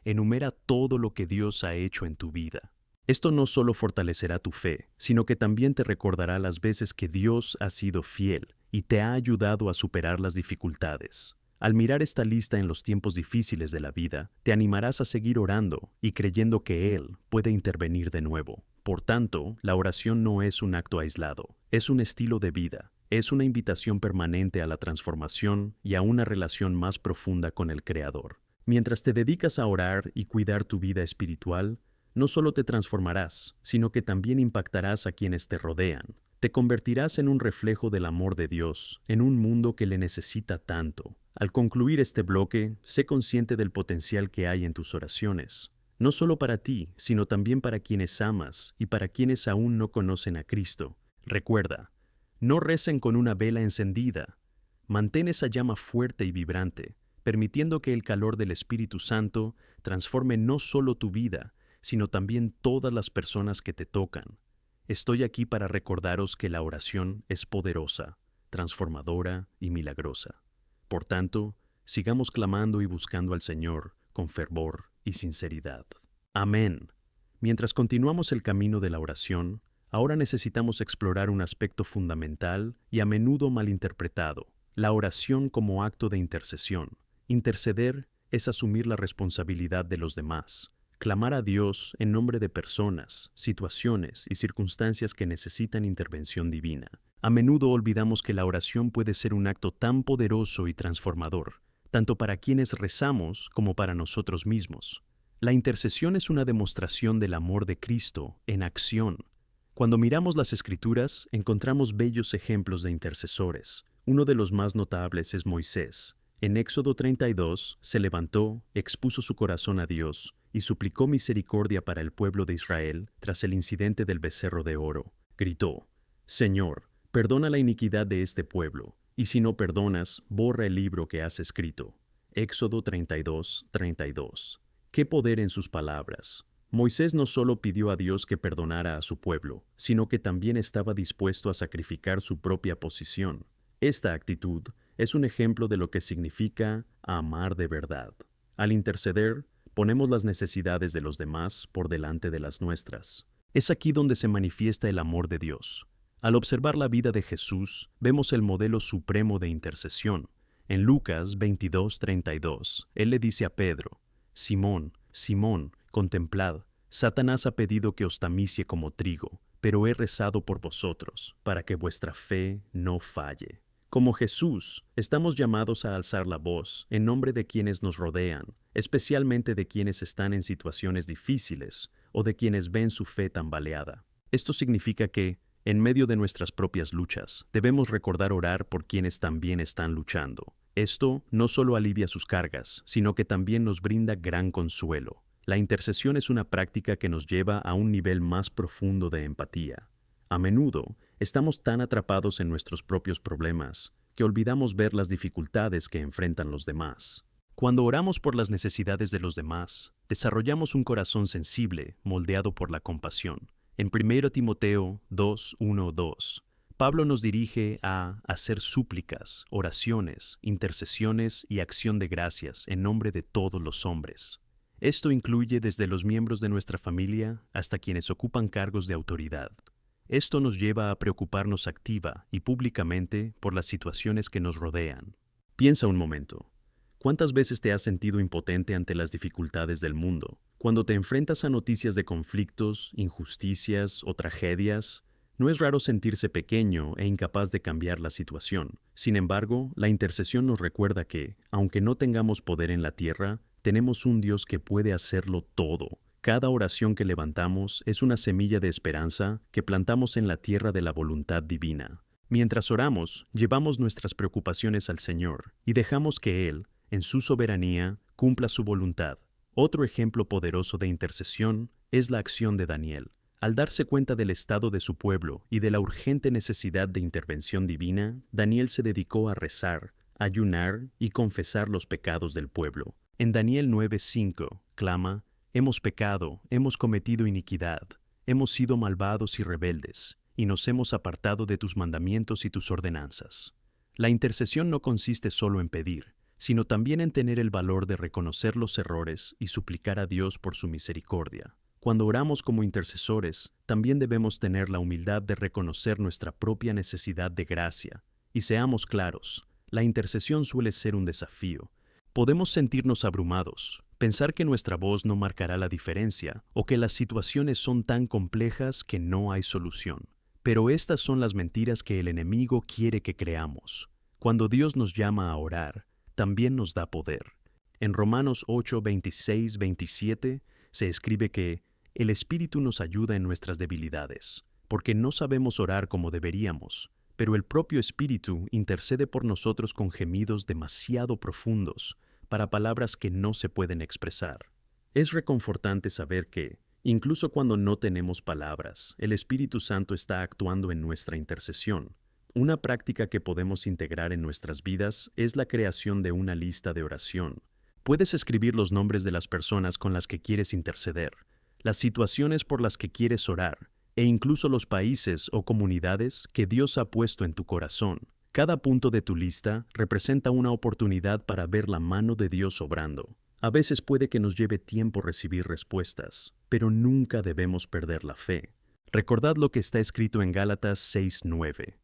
Enumera todo lo que Dios ha hecho en tu vida. Esto no solo fortalecerá tu fe, sino que también te recordará las veces que Dios ha sido fiel y te ha ayudado a superar las dificultades. Al mirar esta lista en los tiempos difíciles de la vida, te animarás a seguir orando y creyendo que Él puede intervenir de nuevo. Por tanto, la oración no es un acto aislado, es un estilo de vida, es una invitación permanente a la transformación y a una relación más profunda con el Creador. Mientras te dedicas a orar y cuidar tu vida espiritual, no solo te transformarás, sino que también impactarás a quienes te rodean. Te convertirás en un reflejo del amor de Dios, en un mundo que le necesita tanto. Al concluir este bloque, sé consciente del potencial que hay en tus oraciones, no solo para ti, sino también para quienes amas y para quienes aún no conocen a Cristo. Recuerda, no recen con una vela encendida. Mantén esa llama fuerte y vibrante, permitiendo que el calor del Espíritu Santo transforme no solo tu vida, sino también todas las personas que te tocan. Estoy aquí para recordaros que la oración es poderosa, transformadora y milagrosa. Por tanto, sigamos clamando y buscando al Señor con fervor y sinceridad. Amén. Mientras continuamos el camino de la oración, ahora necesitamos explorar un aspecto fundamental y a menudo malinterpretado: la oración como acto de intercesión. Interceder es asumir la responsabilidad de los demás, clamar a Dios en nombre de personas, situaciones y circunstancias que necesitan intervención divina. A menudo olvidamos que la oración puede ser un acto tan poderoso y transformador, tanto para quienes rezamos como para nosotros mismos. La intercesión es una demostración del amor de Cristo en acción. Cuando miramos las Escrituras, encontramos bellos ejemplos de intercesores. Uno de los más notables es Moisés. En Éxodo 32, se levantó, expuso su corazón a Dios y suplicó misericordia para el pueblo de Israel tras el incidente del becerro de oro. Gritó: «Señor, perdona la iniquidad de este pueblo, y si no perdonas, borra el libro que has escrito». Éxodo 32, 32. ¡Qué poder en sus palabras! Moisés no solo pidió a Dios que perdonara a su pueblo, sino que también estaba dispuesto a sacrificar su propia posición. Esta actitud es un ejemplo de lo que significa amar de verdad. Al interceder, ponemos las necesidades de los demás por delante de las nuestras. Es aquí donde se manifiesta el amor de Dios. Al observar la vida de Jesús, vemos el modelo supremo de intercesión. En Lucas 22:32, Él le dice a Pedro: «Simón, Simón, contemplad, Satanás ha pedido que os tamicie como trigo, pero he rezado por vosotros, para que vuestra fe no falle». Como Jesús, estamos llamados a alzar la voz en nombre de quienes nos rodean, especialmente de quienes están en situaciones difíciles o de quienes ven su fe tambaleada. Esto significa que, en medio de nuestras propias luchas, debemos recordar orar por quienes también están luchando. Esto no solo alivia sus cargas, sino que también nos brinda gran consuelo. La intercesión es una práctica que nos lleva a un nivel más profundo de empatía. A menudo, estamos tan atrapados en nuestros propios problemas que olvidamos ver las dificultades que enfrentan los demás. Cuando oramos por las necesidades de los demás, desarrollamos un corazón sensible, moldeado por la compasión. En 1 Timoteo 2:1-2, Pablo nos dirige a hacer súplicas, oraciones, intercesiones y acción de gracias en nombre de todos los hombres. Esto incluye desde los miembros de nuestra familia hasta quienes ocupan cargos de autoridad. Esto nos lleva a preocuparnos activa y públicamente por las situaciones que nos rodean. Piensa un momento. ¿Cuántas veces te has sentido impotente ante las dificultades del mundo? Cuando te enfrentas a noticias de conflictos, injusticias o tragedias, no es raro sentirse pequeño e incapaz de cambiar la situación. Sin embargo, la intercesión nos recuerda que, aunque no tengamos poder en la tierra, tenemos un Dios que puede hacerlo todo. Cada oración que levantamos es una semilla de esperanza que plantamos en la tierra de la voluntad divina. Mientras oramos, llevamos nuestras preocupaciones al Señor y dejamos que Él, en su soberanía, cumpla su voluntad. Otro ejemplo poderoso de intercesión es la acción de Daniel. Al darse cuenta del estado de su pueblo y de la urgente necesidad de intervención divina, Daniel se dedicó a rezar, ayunar y confesar los pecados del pueblo. En Daniel 9:5 clama: «Hemos pecado, hemos cometido iniquidad, hemos sido malvados y rebeldes, y nos hemos apartado de tus mandamientos y tus ordenanzas». La intercesión no consiste solo en pedir, sino también en tener el valor de reconocer los errores y suplicar a Dios por su misericordia. Cuando oramos como intercesores, también debemos tener la humildad de reconocer nuestra propia necesidad de gracia. Y seamos claros, la intercesión suele ser un desafío. Podemos sentirnos abrumados, pensar que nuestra voz no marcará la diferencia o que las situaciones son tan complejas que no hay solución. Pero estas son las mentiras que el enemigo quiere que creamos. Cuando Dios nos llama a orar, también nos da poder. En Romanos 8:26-27 se escribe que el Espíritu nos ayuda en nuestras debilidades, porque no sabemos orar como deberíamos, pero el propio Espíritu intercede por nosotros con gemidos demasiado profundos para palabras que no se pueden expresar. Es reconfortante saber que, incluso cuando no tenemos palabras, el Espíritu Santo está actuando en nuestra intercesión. Una práctica que podemos integrar en nuestras vidas es la creación de una lista de oración. Puedes escribir los nombres de las personas con las que quieres interceder, las situaciones por las que quieres orar, e incluso los países o comunidades que Dios ha puesto en tu corazón. Cada punto de tu lista representa una oportunidad para ver la mano de Dios obrando. A veces puede que nos lleve tiempo recibir respuestas, pero nunca debemos perder la fe. Recordad lo que está escrito en Gálatas 6:9.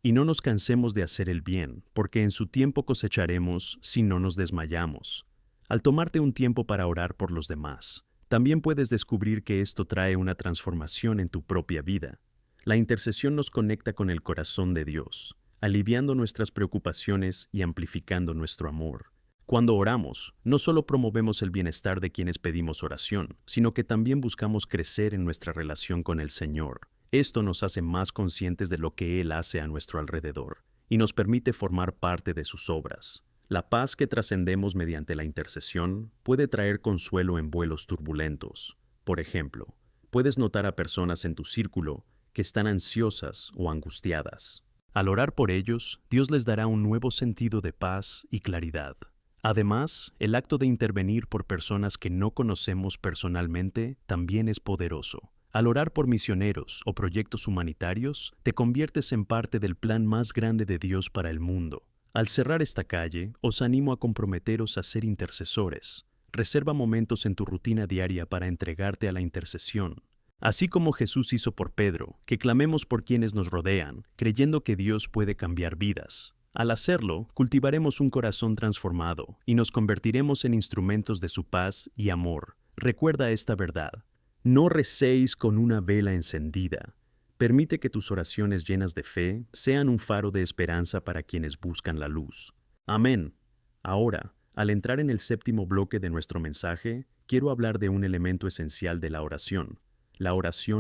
Y no nos cansemos de hacer el bien, porque en su tiempo cosecharemos si no nos desmayamos. Al tomarte un tiempo para orar por los demás, también puedes descubrir que esto trae una transformación en tu propia vida. La intercesión nos conecta con el corazón de Dios, aliviando nuestras preocupaciones y amplificando nuestro amor. Cuando oramos, no solo promovemos el bienestar de quienes pedimos oración, sino que también buscamos crecer en nuestra relación con el Señor. Esto nos hace más conscientes de lo que Él hace a nuestro alrededor y nos permite formar parte de sus obras. La paz que trascendemos mediante la intercesión puede traer consuelo en vuelos turbulentos. Por ejemplo, puedes notar a personas en tu círculo que están ansiosas o angustiadas. Al orar por ellos, Dios les dará un nuevo sentido de paz y claridad. Además, el acto de intervenir por personas que no conocemos personalmente también es poderoso. Al orar por misioneros o proyectos humanitarios, te conviertes en parte del plan más grande de Dios para el mundo. Al cerrar esta calle, os animo a comprometeros a ser intercesores. Reserva momentos en tu rutina diaria para entregarte a la intercesión. Así como Jesús hizo por Pedro, que clamemos por quienes nos rodean, creyendo que Dios puede cambiar vidas. Al hacerlo, cultivaremos un corazón transformado y nos convertiremos en instrumentos de su paz y amor. Recuerda esta verdad. No recéis con una vela encendida. Permite que tus oraciones llenas de fe sean un faro de esperanza para quienes buscan la luz. Amén. Ahora, al entrar en el séptimo bloque de nuestro mensaje, quiero hablar de un elemento esencial de la oración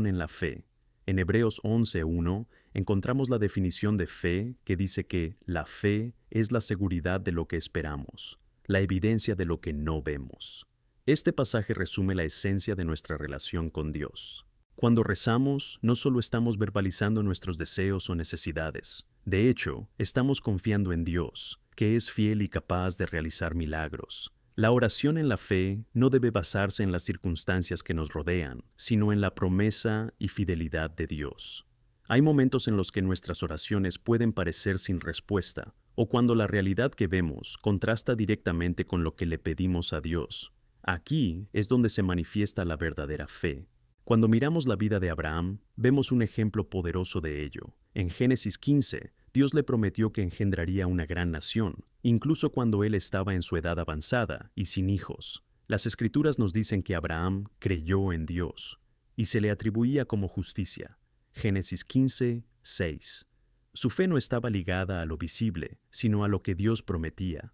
en la fe. En Hebreos 11:1 encontramos la definición de fe que dice que la fe es la seguridad de lo que esperamos, la evidencia de lo que no vemos. Este pasaje resume la esencia de nuestra relación con Dios. Cuando rezamos, no solo estamos verbalizando nuestros deseos o necesidades. De hecho, estamos confiando en Dios, que es fiel y capaz de realizar milagros. La oración en la fe no debe basarse en las circunstancias que nos rodean, sino en la promesa y fidelidad de Dios. Hay momentos en los que nuestras oraciones pueden parecer sin respuesta, o cuando la realidad que vemos contrasta directamente con lo que le pedimos a Dios. Aquí es donde se manifiesta la verdadera fe. Cuando miramos la vida de Abraham, vemos un ejemplo poderoso de ello. En Génesis 15, Dios le prometió que engendraría una gran nación, incluso cuando él estaba en su edad avanzada y sin hijos. Las Escrituras nos dicen que Abraham creyó en Dios y se le atribuía como justicia. Génesis 15:6. Su fe no estaba ligada a lo visible, sino a lo que Dios prometía.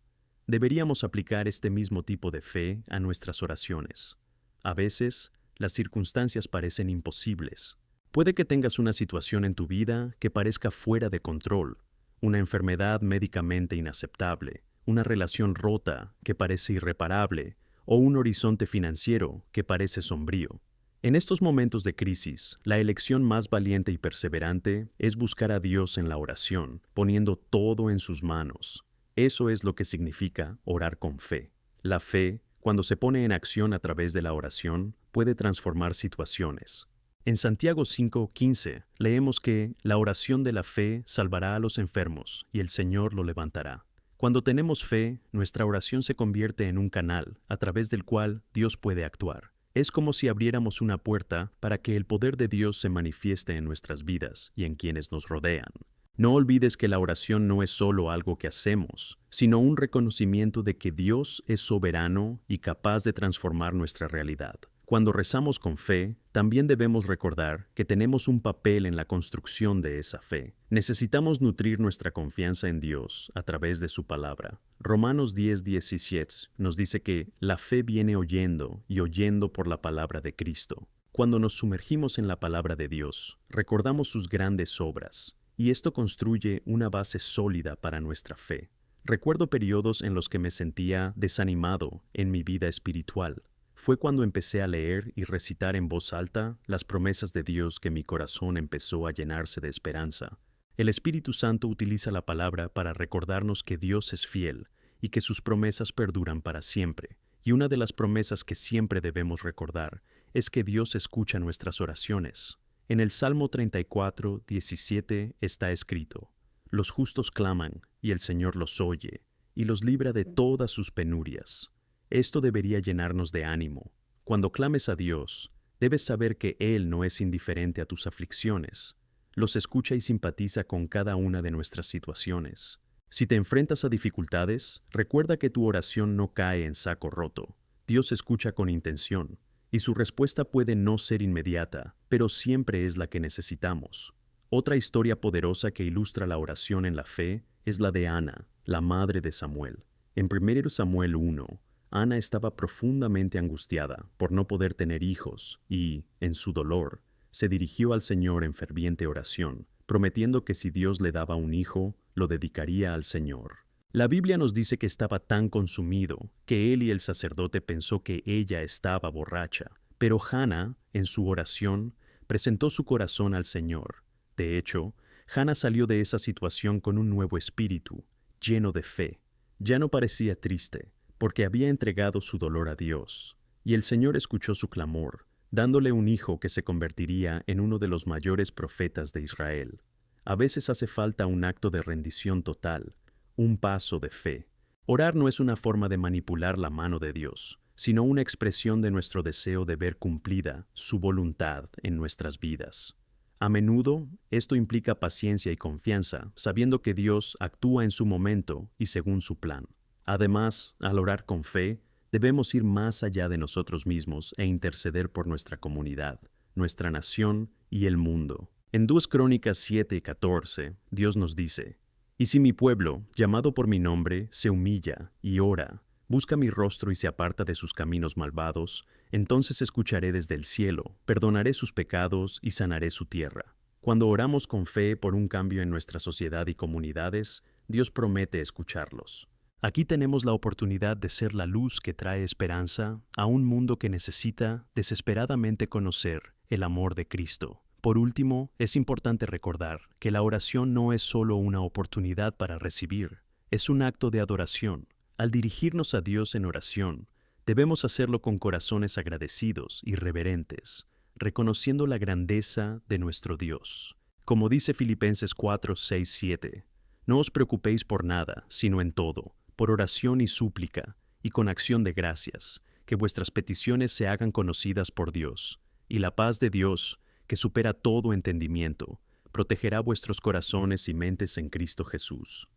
Deberíamos aplicar este mismo tipo de fe a nuestras oraciones. A veces, las circunstancias parecen imposibles. Puede que tengas una situación en tu vida que parezca fuera de control, una enfermedad médicamente inaceptable, una relación rota que parece irreparable, o un horizonte financiero que parece sombrío. En estos momentos de crisis, la elección más valiente y perseverante es buscar a Dios en la oración, poniendo todo en sus manos. Eso es lo que significa orar con fe. La fe, cuando se pone en acción a través de la oración, puede transformar situaciones. En Santiago 5:15 leemos que la oración de la fe salvará a los enfermos y el Señor lo levantará. Cuando tenemos fe, nuestra oración se convierte en un canal a través del cual Dios puede actuar. Es como si abriéramos una puerta para que el poder de Dios se manifieste en nuestras vidas y en quienes nos rodean. No olvides que la oración no es solo algo que hacemos, sino un reconocimiento de que Dios es soberano y capaz de transformar nuestra realidad. Cuando rezamos con fe, también debemos recordar que tenemos un papel en la construcción de esa fe. Necesitamos nutrir nuestra confianza en Dios a través de su palabra. Romanos 10:17 nos dice que la fe viene oyendo y oyendo por la palabra de Cristo. Cuando nos sumergimos en la palabra de Dios, recordamos sus grandes obras, y esto construye una base sólida para nuestra fe. Recuerdo periodos en los que me sentía desanimado en mi vida espiritual. Fue cuando empecé a leer y recitar en voz alta las promesas de Dios que mi corazón empezó a llenarse de esperanza. El Espíritu Santo utiliza la palabra para recordarnos que Dios es fiel y que sus promesas perduran para siempre. Y una de las promesas que siempre debemos recordar es que Dios escucha nuestras oraciones. En el Salmo 34:17 está escrito: Los justos claman, y el Señor los oye, y los libra de todas sus penurias. Esto debería llenarnos de ánimo. Cuando clames a Dios, debes saber que Él no es indiferente a tus aflicciones. Los escucha y simpatiza con cada una de nuestras situaciones. Si te enfrentas a dificultades, recuerda que tu oración no cae en saco roto. Dios escucha con intención, y su respuesta puede no ser inmediata, pero siempre es la que necesitamos. Otra historia poderosa que ilustra la oración en la fe es la de Ana, la madre de Samuel. En 1 Samuel 1, Ana estaba profundamente angustiada por no poder tener hijos y, en su dolor, se dirigió al Señor en ferviente oración, prometiendo que si Dios le daba un hijo, lo dedicaría al Señor. La Biblia nos dice que estaba tan consumido que él y el sacerdote pensó que ella estaba borracha, pero Hannah, en su oración, presentó su corazón al Señor. De hecho, Hannah salió de esa situación con un nuevo espíritu, lleno de fe. Ya no parecía triste, porque había entregado su dolor a Dios, y el Señor escuchó su clamor, dándole un hijo que se convertiría en uno de los mayores profetas de Israel. A veces hace falta un acto de rendición total, un paso de fe. Orar no es una forma de manipular la mano de Dios, sino una expresión de nuestro deseo de ver cumplida su voluntad en nuestras vidas. A menudo, esto implica paciencia y confianza, sabiendo que Dios actúa en su momento y según su plan. Además, al orar con fe, debemos ir más allá de nosotros mismos e interceder por nuestra comunidad, nuestra nación y el mundo. En 2 Crónicas 7:14, Dios nos dice: Y si mi pueblo, llamado por mi nombre, se humilla y ora, busca mi rostro y se aparta de sus caminos malvados, entonces escucharé desde el cielo, perdonaré sus pecados y sanaré su tierra. Cuando oramos con fe por un cambio en nuestra sociedad y comunidades, Dios promete escucharlos. Aquí tenemos la oportunidad de ser la luz que trae esperanza a un mundo que necesita desesperadamente conocer el amor de Cristo. Por último, es importante recordar que la oración no es solo una oportunidad para recibir, es un acto de adoración. Al dirigirnos a Dios en oración, debemos hacerlo con corazones agradecidos y reverentes, reconociendo la grandeza de nuestro Dios. Como dice Filipenses 4:6-7, no os preocupéis por nada, sino en todo, por oración y súplica, y con acción de gracias, que vuestras peticiones se hagan conocidas por Dios, y la paz de Dios, que supera todo entendimiento, protegerá vuestros corazones y mentes en Cristo Jesús.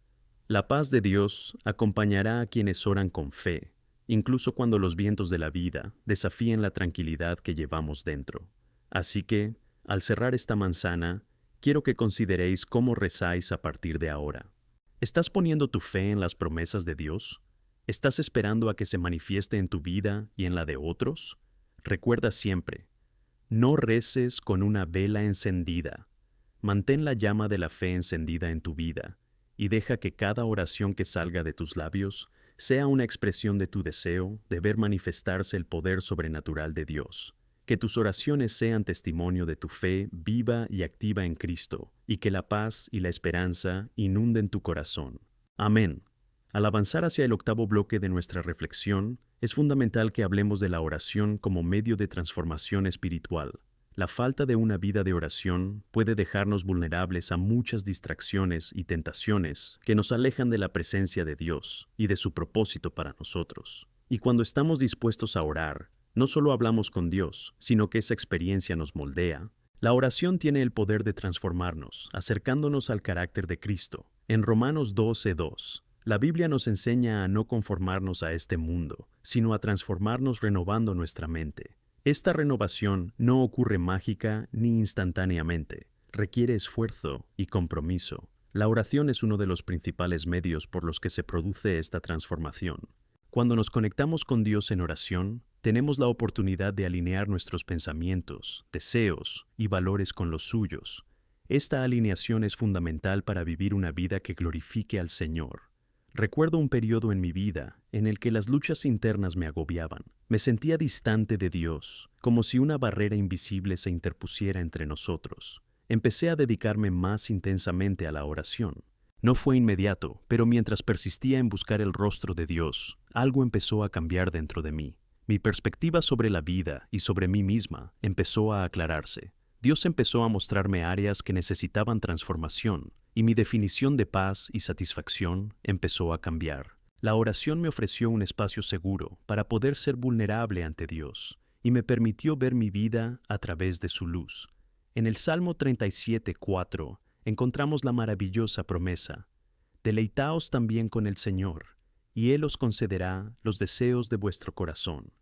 La paz de Dios acompañará a quienes oran con fe, incluso cuando los vientos de la vida desafíen la tranquilidad que llevamos dentro. Así que, al cerrar esta manzana, quiero que consideréis cómo rezáis a partir de ahora. ¿Estás poniendo tu fe en las promesas de Dios? ¿Estás esperando a que se manifieste en tu vida y en la de otros? Recuerda siempre, no reces con una vela encendida. Mantén la llama de la fe encendida en tu vida y deja que cada oración que salga de tus labios sea una expresión de tu deseo de ver manifestarse el poder sobrenatural de Dios. Que tus oraciones sean testimonio de tu fe viva y activa en Cristo, y que la paz y la esperanza inunden tu corazón. Amén. Al avanzar hacia el octavo bloque de nuestra reflexión, es fundamental que hablemos de la oración como medio de transformación espiritual. La falta de una vida de oración puede dejarnos vulnerables a muchas distracciones y tentaciones que nos alejan de la presencia de Dios y de su propósito para nosotros. Y cuando estamos dispuestos a orar, no solo hablamos con Dios, sino que esa experiencia nos moldea. La oración tiene el poder de transformarnos, acercándonos al carácter de Cristo. En Romanos 12:2, la Biblia nos enseña a no conformarnos a este mundo, sino a transformarnos renovando nuestra mente. Esta renovación no ocurre mágica ni instantáneamente, requiere esfuerzo y compromiso. La oración es uno de los principales medios por los que se produce esta transformación. Cuando nos conectamos con Dios en oración, tenemos la oportunidad de alinear nuestros pensamientos, deseos y valores con los suyos. Esta alineación es fundamental para vivir una vida que glorifique al Señor. Recuerdo un periodo en mi vida en el que las luchas internas me agobiaban. Me sentía distante de Dios, como si una barrera invisible se interpusiera entre nosotros. Empecé a dedicarme más intensamente a la oración. No fue inmediato, pero mientras persistía en buscar el rostro de Dios, algo empezó a cambiar dentro de mí. Mi perspectiva sobre la vida y sobre mí misma empezó a aclararse. Dios empezó a mostrarme áreas que necesitaban transformación, y mi definición de paz y satisfacción empezó a cambiar. La oración me ofreció un espacio seguro para poder ser vulnerable ante Dios, y me permitió ver mi vida a través de su luz. En el Salmo 37:4 encontramos la maravillosa promesa: «Deleitaos también con el Señor, y Él os concederá los deseos de vuestro corazón».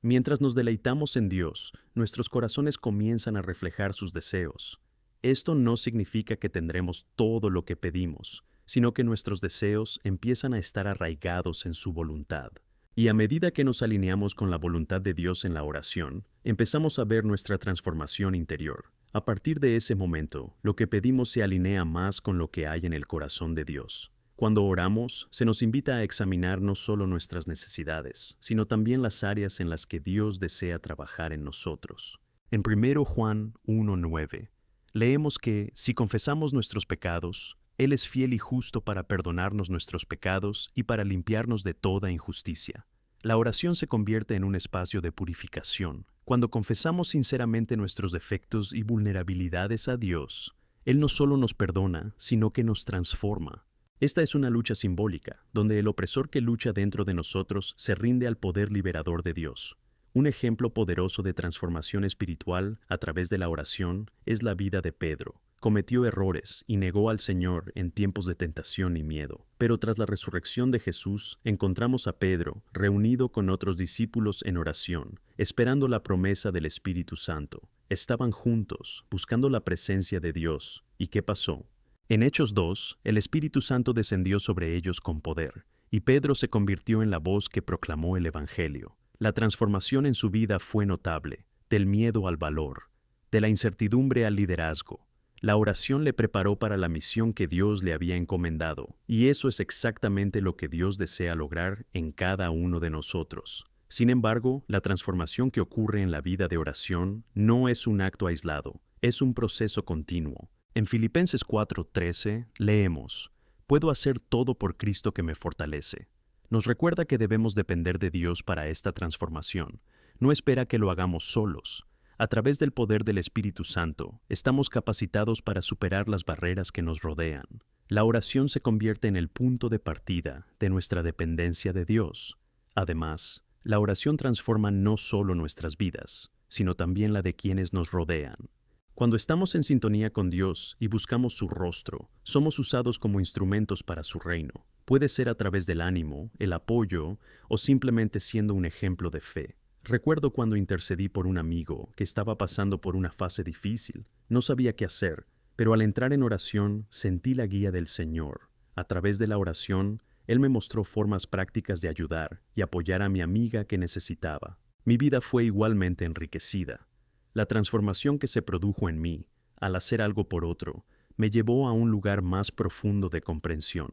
Mientras nos deleitamos en Dios, nuestros corazones comienzan a reflejar sus deseos. Esto no significa que tendremos todo lo que pedimos, sino que nuestros deseos empiezan a estar arraigados en su voluntad. Y a medida que nos alineamos con la voluntad de Dios en la oración, empezamos a ver nuestra transformación interior. A partir de ese momento, lo que pedimos se alinea más con lo que hay en el corazón de Dios. Cuando oramos, se nos invita a examinar no solo nuestras necesidades, sino también las áreas en las que Dios desea trabajar en nosotros. En 1 Juan 1:9, leemos que, si confesamos nuestros pecados, Él es fiel y justo para perdonarnos nuestros pecados y para limpiarnos de toda injusticia. La oración se convierte en un espacio de purificación. Cuando confesamos sinceramente nuestros defectos y vulnerabilidades a Dios, Él no solo nos perdona, sino que nos transforma. Esta es una lucha simbólica, donde el opresor que lucha dentro de nosotros se rinde al poder liberador de Dios. Un ejemplo poderoso de transformación espiritual a través de la oración es la vida de Pedro. Cometió errores y negó al Señor en tiempos de tentación y miedo. Pero tras la resurrección de Jesús, encontramos a Pedro reunido con otros discípulos en oración, esperando la promesa del Espíritu Santo. Estaban juntos, buscando la presencia de Dios. ¿Y qué pasó? En Hechos 2, el Espíritu Santo descendió sobre ellos con poder, y Pedro se convirtió en la voz que proclamó el Evangelio. La transformación en su vida fue notable, del miedo al valor, de la incertidumbre al liderazgo. La oración le preparó para la misión que Dios le había encomendado, y eso es exactamente lo que Dios desea lograr en cada uno de nosotros. Sin embargo, la transformación que ocurre en la vida de oración no es un acto aislado, es un proceso continuo. En Filipenses 4:13 leemos: «Puedo hacer todo por Cristo que me fortalece». Nos recuerda que debemos depender de Dios para esta transformación. No espera que lo hagamos solos. A través del poder del Espíritu Santo, estamos capacitados para superar las barreras que nos rodean. La oración se convierte en el punto de partida de nuestra dependencia de Dios. Además, la oración transforma no solo nuestras vidas, sino también la de quienes nos rodean. Cuando estamos en sintonía con Dios y buscamos su rostro, somos usados como instrumentos para su reino. Puede ser a través del ánimo, el apoyo o simplemente siendo un ejemplo de fe. Recuerdo cuando intercedí por un amigo que estaba pasando por una fase difícil. No sabía qué hacer, pero al entrar en oración sentí la guía del Señor. A través de la oración, Él me mostró formas prácticas de ayudar y apoyar a mi amiga que necesitaba. Mi vida fue igualmente enriquecida. La transformación que se produjo en mí, al hacer algo por otro, me llevó a un lugar más profundo de comprensión.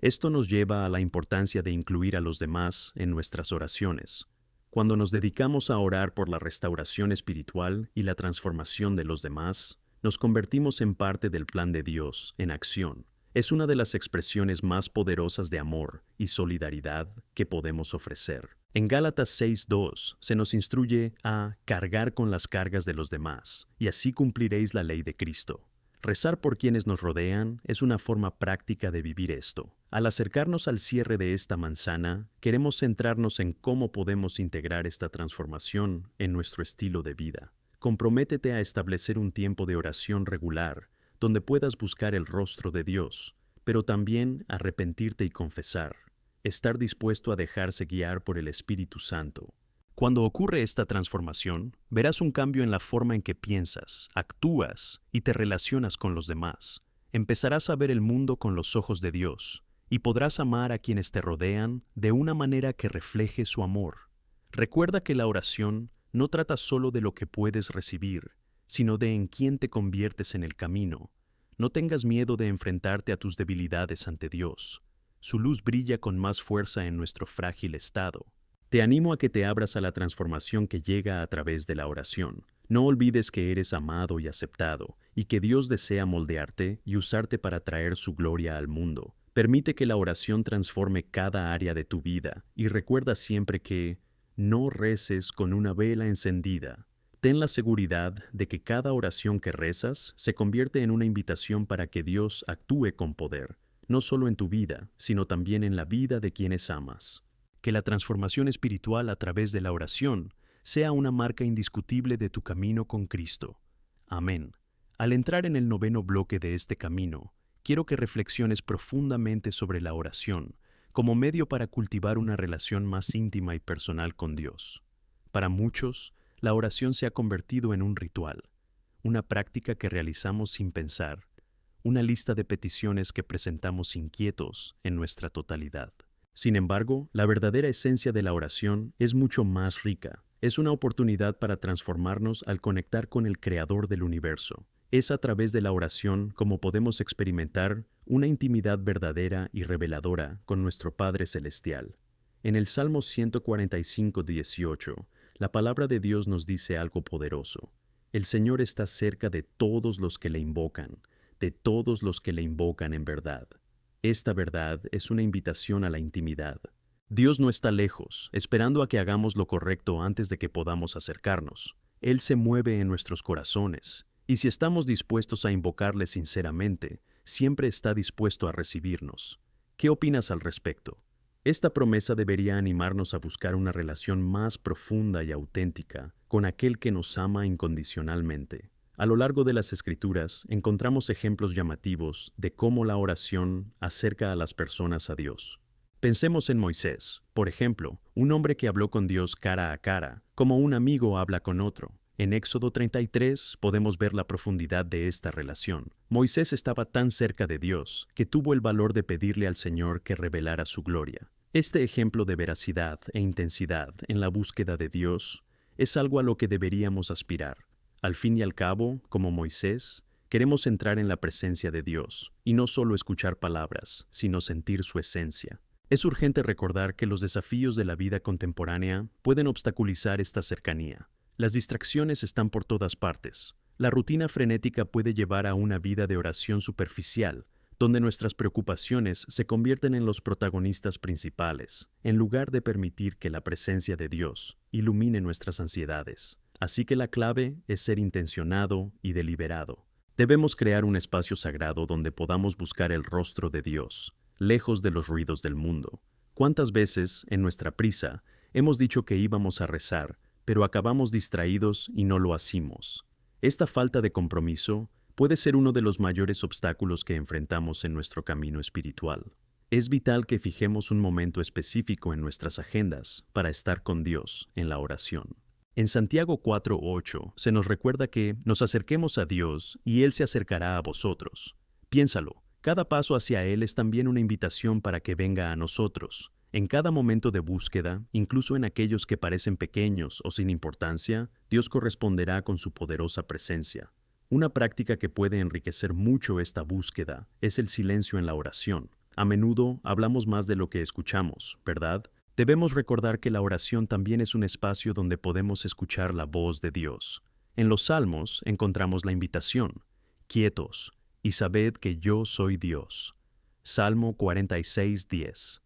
Esto nos lleva a la importancia de incluir a los demás en nuestras oraciones. Cuando nos dedicamos a orar por la restauración espiritual y la transformación de los demás, nos convertimos en parte del plan de Dios en acción. Es una de las expresiones más poderosas de amor y solidaridad que podemos ofrecer. En Gálatas 6:2 se nos instruye a cargar con las cargas de los demás, y así cumpliréis la ley de Cristo. Rezar por quienes nos rodean es una forma práctica de vivir esto. Al acercarnos al cierre de esta manzana, queremos centrarnos en cómo podemos integrar esta transformación en nuestro estilo de vida. Comprométete a establecer un tiempo de oración regular, donde puedas buscar el rostro de Dios, pero también arrepentirte y confesar. Estar dispuesto a dejarse guiar por el Espíritu Santo. Cuando ocurre esta transformación, verás un cambio en la forma en que piensas, actúas y te relacionas con los demás. Empezarás a ver el mundo con los ojos de Dios y podrás amar a quienes te rodean de una manera que refleje su amor. Recuerda que la oración no trata solo de lo que puedes recibir, sino de en quién te conviertes en el camino. No tengas miedo de enfrentarte a tus debilidades ante Dios. Su luz brilla con más fuerza en nuestro frágil estado. Te animo a que te abras a la transformación que llega a través de la oración. No olvides que eres amado y aceptado, y que Dios desea moldearte y usarte para traer su gloria al mundo. Permite que la oración transforme cada área de tu vida, y recuerda siempre que no reces con una vela encendida. Ten la seguridad de que cada oración que rezas se convierte en una invitación para que Dios actúe con poder, no solo en tu vida, sino también en la vida de quienes amas. Que la transformación espiritual a través de la oración sea una marca indiscutible de tu camino con Cristo. Amén. Al entrar en el 9º bloque de este camino, quiero que reflexiones profundamente sobre la oración como medio para cultivar una relación más íntima y personal con Dios. Para muchos, la oración se ha convertido en un ritual, una práctica que realizamos sin pensar, una lista de peticiones que presentamos inquietos en nuestra totalidad. Sin embargo, la verdadera esencia de la oración es mucho más rica. Es una oportunidad para transformarnos al conectar con el Creador del universo. Es a través de la oración como podemos experimentar una intimidad verdadera y reveladora con nuestro Padre Celestial. En el Salmo 145:18, la palabra de Dios nos dice algo poderoso. El Señor está cerca de todos los que le invocan, de todos los que le invocan en verdad. Esta verdad es una invitación a la intimidad. Dios no está lejos, esperando a que hagamos lo correcto antes de que podamos acercarnos. Él se mueve en nuestros corazones, y si estamos dispuestos a invocarle sinceramente, siempre está dispuesto a recibirnos. ¿Qué opinas al respecto? Esta promesa debería animarnos a buscar una relación más profunda y auténtica con aquel que nos ama incondicionalmente. A lo largo de las Escrituras encontramos ejemplos llamativos de cómo la oración acerca a las personas a Dios. Pensemos en Moisés, por ejemplo, un hombre que habló con Dios cara a cara, como un amigo habla con otro. En Éxodo 33 podemos ver la profundidad de esta relación. Moisés estaba tan cerca de Dios que tuvo el valor de pedirle al Señor que revelara su gloria. Este ejemplo de veracidad e intensidad en la búsqueda de Dios es algo a lo que deberíamos aspirar. Al fin y al cabo, como Moisés, queremos entrar en la presencia de Dios y no solo escuchar palabras, sino sentir su esencia. Es urgente recordar que los desafíos de la vida contemporánea pueden obstaculizar esta cercanía. Las distracciones están por todas partes. La rutina frenética puede llevar a una vida de oración superficial, donde nuestras preocupaciones se convierten en los protagonistas principales, en lugar de permitir que la presencia de Dios ilumine nuestras ansiedades. Así que la clave es ser intencionado y deliberado. Debemos crear un espacio sagrado donde podamos buscar el rostro de Dios, lejos de los ruidos del mundo. ¿Cuántas veces, en nuestra prisa, hemos dicho que íbamos a rezar, pero acabamos distraídos y no lo hacemos? Esta falta de compromiso puede ser uno de los mayores obstáculos que enfrentamos en nuestro camino espiritual. Es vital que fijemos un momento específico en nuestras agendas para estar con Dios en la oración. En Santiago 4:8 se nos recuerda que nos acerquemos a Dios y Él se acercará a vosotros. Piénsalo, cada paso hacia Él es también una invitación para que venga a nosotros. En cada momento de búsqueda, incluso en aquellos que parecen pequeños o sin importancia, Dios corresponderá con su poderosa presencia. Una práctica que puede enriquecer mucho esta búsqueda es el silencio en la oración. A menudo hablamos más de lo que escuchamos, ¿verdad? Debemos recordar que la oración también es un espacio donde podemos escuchar la voz de Dios. En los Salmos encontramos la invitación: quietos, y sabed que yo soy Dios. Salmo 46:10.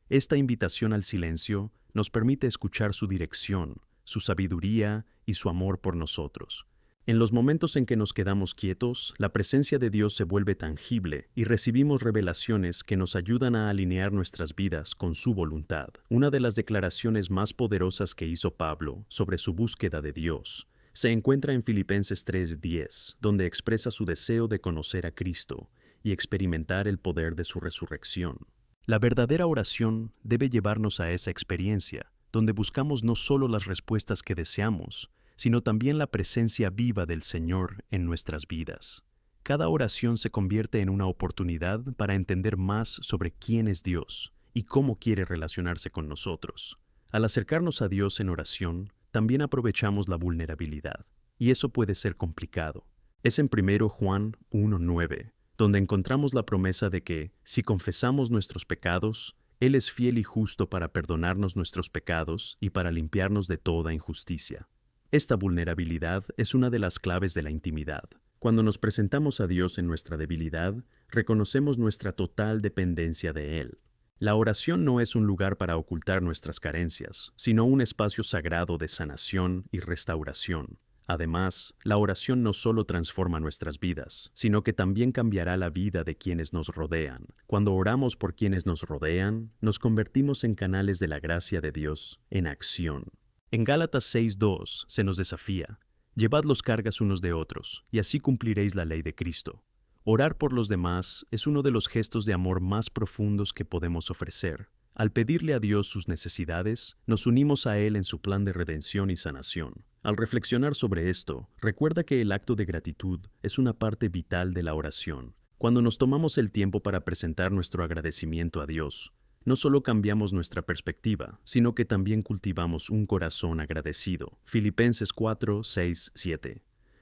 Esta invitación al silencio nos permite escuchar su dirección, su sabiduría y su amor por nosotros. En los momentos en que nos quedamos quietos, la presencia de Dios se vuelve tangible y recibimos revelaciones que nos ayudan a alinear nuestras vidas con su voluntad. Una de las declaraciones más poderosas que hizo Pablo sobre su búsqueda de Dios se encuentra en Filipenses 3:10, donde expresa su deseo de conocer a Cristo y experimentar el poder de su resurrección. La verdadera oración debe llevarnos a esa experiencia, donde buscamos no solo las respuestas que deseamos, sino también la presencia viva del Señor en nuestras vidas. Cada oración se convierte en una oportunidad para entender más sobre quién es Dios y cómo quiere relacionarse con nosotros. Al acercarnos a Dios en oración, también aprovechamos la vulnerabilidad, y eso puede ser complicado. Es en 1 Juan 1:9, donde encontramos la promesa de que, si confesamos nuestros pecados, Él es fiel y justo para perdonarnos nuestros pecados y para limpiarnos de toda injusticia. Esta vulnerabilidad es una de las claves de la intimidad. Cuando nos presentamos a Dios en nuestra debilidad, reconocemos nuestra total dependencia de Él. La oración no es un lugar para ocultar nuestras carencias, sino un espacio sagrado de sanación y restauración. Además, la oración no solo transforma nuestras vidas, sino que también cambiará la vida de quienes nos rodean. Cuando oramos por quienes nos rodean, nos convertimos en canales de la gracia de Dios en acción. En Gálatas 6:2 se nos desafía: llevad los cargas unos de otros, y así cumpliréis la ley de Cristo. Orar por los demás es uno de los gestos de amor más profundos que podemos ofrecer. Al pedirle a Dios sus necesidades, nos unimos a Él en su plan de redención y sanación. Al reflexionar sobre esto, recuerda que el acto de gratitud es una parte vital de la oración. Cuando nos tomamos el tiempo para presentar nuestro agradecimiento a Dios, no solo cambiamos nuestra perspectiva, sino que también cultivamos un corazón agradecido. Filipenses 4:6-7.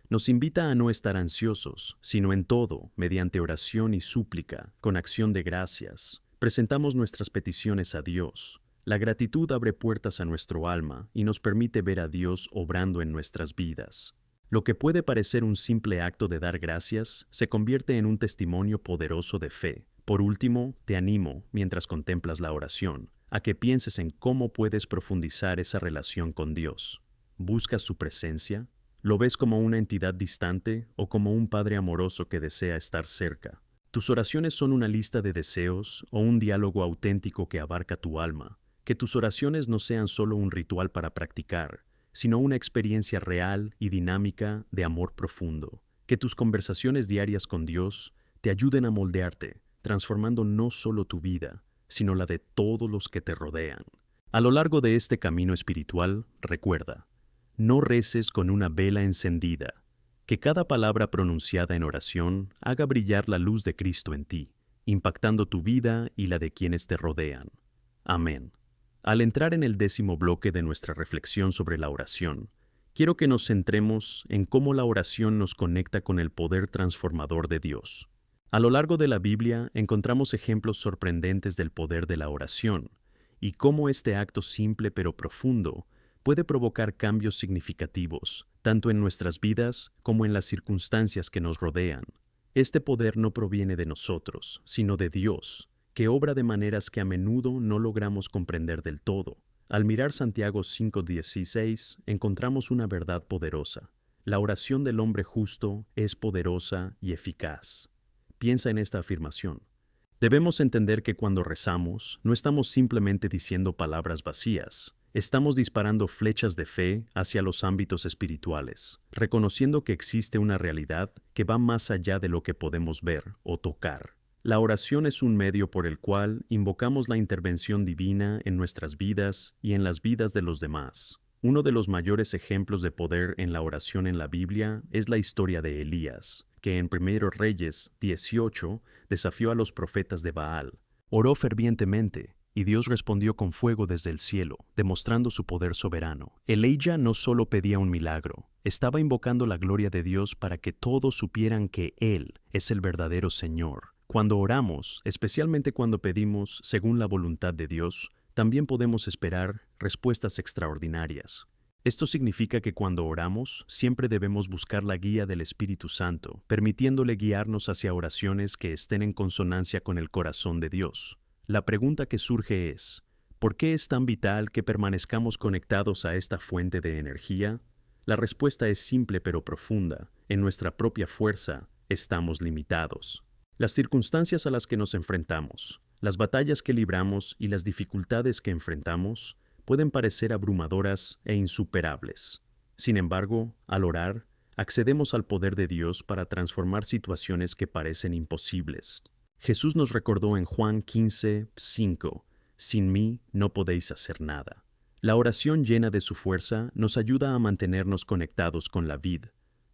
Nos invita a no estar ansiosos, sino en todo, mediante oración y súplica, con acción de gracias. Presentamos nuestras peticiones a Dios. La gratitud abre puertas a nuestro alma y nos permite ver a Dios obrando en nuestras vidas. Lo que puede parecer un simple acto de dar gracias se convierte en un testimonio poderoso de fe. Por último, te animo, mientras contemplas la oración, a que pienses en cómo puedes profundizar esa relación con Dios. ¿Buscas su presencia? ¿Lo ves como una entidad distante o como un Padre amoroso que desea estar cerca? ¿Tus oraciones son una lista de deseos o un diálogo auténtico que abarca tu alma? Que tus oraciones no sean solo un ritual para practicar, sino una experiencia real y dinámica de amor profundo. Que tus conversaciones diarias con Dios te ayuden a moldearte, transformando no solo tu vida, sino la de todos los que te rodean. A lo largo de este camino espiritual, recuerda: no reces con una vela encendida. Que cada palabra pronunciada en oración haga brillar la luz de Cristo en ti, impactando tu vida y la de quienes te rodean. Amén. Al entrar en el 10º bloque de nuestra reflexión sobre la oración, quiero que nos centremos en cómo la oración nos conecta con el poder transformador de Dios. A lo largo de la Biblia encontramos ejemplos sorprendentes del poder de la oración y cómo este acto simple pero profundo puede provocar cambios significativos, tanto en nuestras vidas como en las circunstancias que nos rodean. Este poder no proviene de nosotros, sino de Dios, que obra de maneras que a menudo no logramos comprender del todo. Al mirar Santiago 5:16, encontramos una verdad poderosa: la oración del hombre justo es poderosa y eficaz. Piensa en esta afirmación. Debemos entender que cuando rezamos, no estamos simplemente diciendo palabras vacías. Estamos disparando flechas de fe hacia los ámbitos espirituales, reconociendo que existe una realidad que va más allá de lo que podemos ver o tocar. La oración es un medio por el cual invocamos la intervención divina en nuestras vidas y en las vidas de los demás. Uno de los mayores ejemplos de poder en la oración en la Biblia es la historia de Elías, que en 1 Reyes 18 desafió a los profetas de Baal. Oró fervientemente, y Dios respondió con fuego desde el cielo, demostrando su poder soberano. Elijah no solo pedía un milagro, estaba invocando la gloria de Dios para que todos supieran que Él es el verdadero Señor. Cuando oramos, especialmente cuando pedimos según la voluntad de Dios, también podemos esperar respuestas extraordinarias. Esto significa que cuando oramos, siempre debemos buscar la guía del Espíritu Santo, permitiéndole guiarnos hacia oraciones que estén en consonancia con el corazón de Dios. La pregunta que surge es, ¿por qué es tan vital que permanezcamos conectados a esta fuente de energía? La respuesta es simple pero profunda. En nuestra propia fuerza, estamos limitados. Las circunstancias a las que nos enfrentamos, las batallas que libramos y las dificultades que enfrentamos pueden parecer abrumadoras e insuperables. Sin embargo, al orar, accedemos al poder de Dios para transformar situaciones que parecen imposibles. Jesús nos recordó en Juan 15:5, «Sin mí no podéis hacer nada». La oración llena de su fuerza nos ayuda a mantenernos conectados con la vid,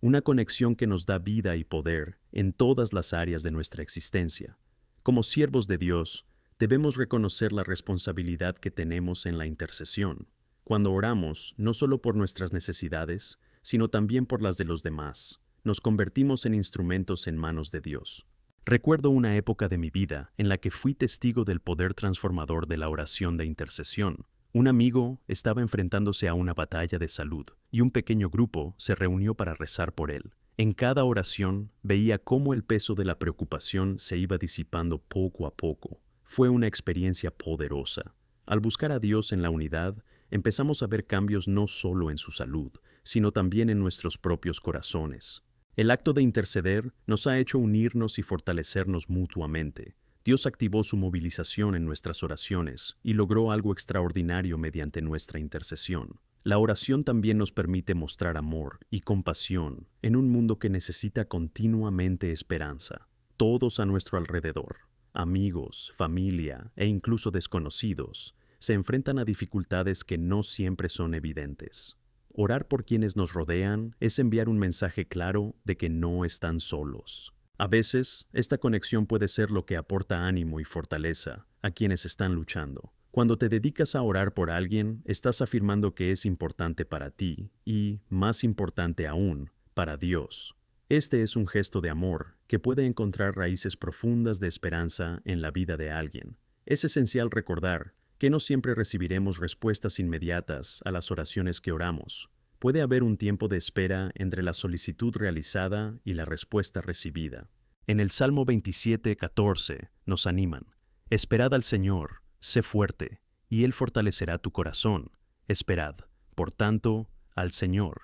una conexión que nos da vida y poder en todas las áreas de nuestra existencia. Como siervos de Dios, debemos reconocer la responsabilidad que tenemos en la intercesión. Cuando oramos, no solo por nuestras necesidades, sino también por las de los demás, nos convertimos en instrumentos en manos de Dios. Recuerdo una época de mi vida en la que fui testigo del poder transformador de la oración de intercesión. Un amigo estaba enfrentándose a una batalla de salud y un pequeño grupo se reunió para rezar por él. En cada oración veía cómo el peso de la preocupación se iba disipando poco a poco. Fue una experiencia poderosa. Al buscar a Dios en la unidad, empezamos a ver cambios no solo en su salud, sino también en nuestros propios corazones. El acto de interceder nos ha hecho unirnos y fortalecernos mutuamente. Dios activó su movilización en nuestras oraciones y logró algo extraordinario mediante nuestra intercesión. La oración también nos permite mostrar amor y compasión en un mundo que necesita continuamente esperanza. Todos a nuestro alrededor, amigos, familia e incluso desconocidos, se enfrentan a dificultades que no siempre son evidentes. Orar por quienes nos rodean es enviar un mensaje claro de que no están solos. A veces, esta conexión puede ser lo que aporta ánimo y fortaleza a quienes están luchando. Cuando te dedicas a orar por alguien, estás afirmando que es importante para ti y, más importante aún, para Dios. Este es un gesto de amor que puede encontrar raíces profundas de esperanza en la vida de alguien. Es esencial recordar que no siempre recibiremos respuestas inmediatas a las oraciones que oramos. Puede haber un tiempo de espera entre la solicitud realizada y la respuesta recibida. En el Salmo 27:14 nos animan: «Esperad al Señor, sé fuerte, y Él fortalecerá tu corazón. Esperad, por tanto, al Señor».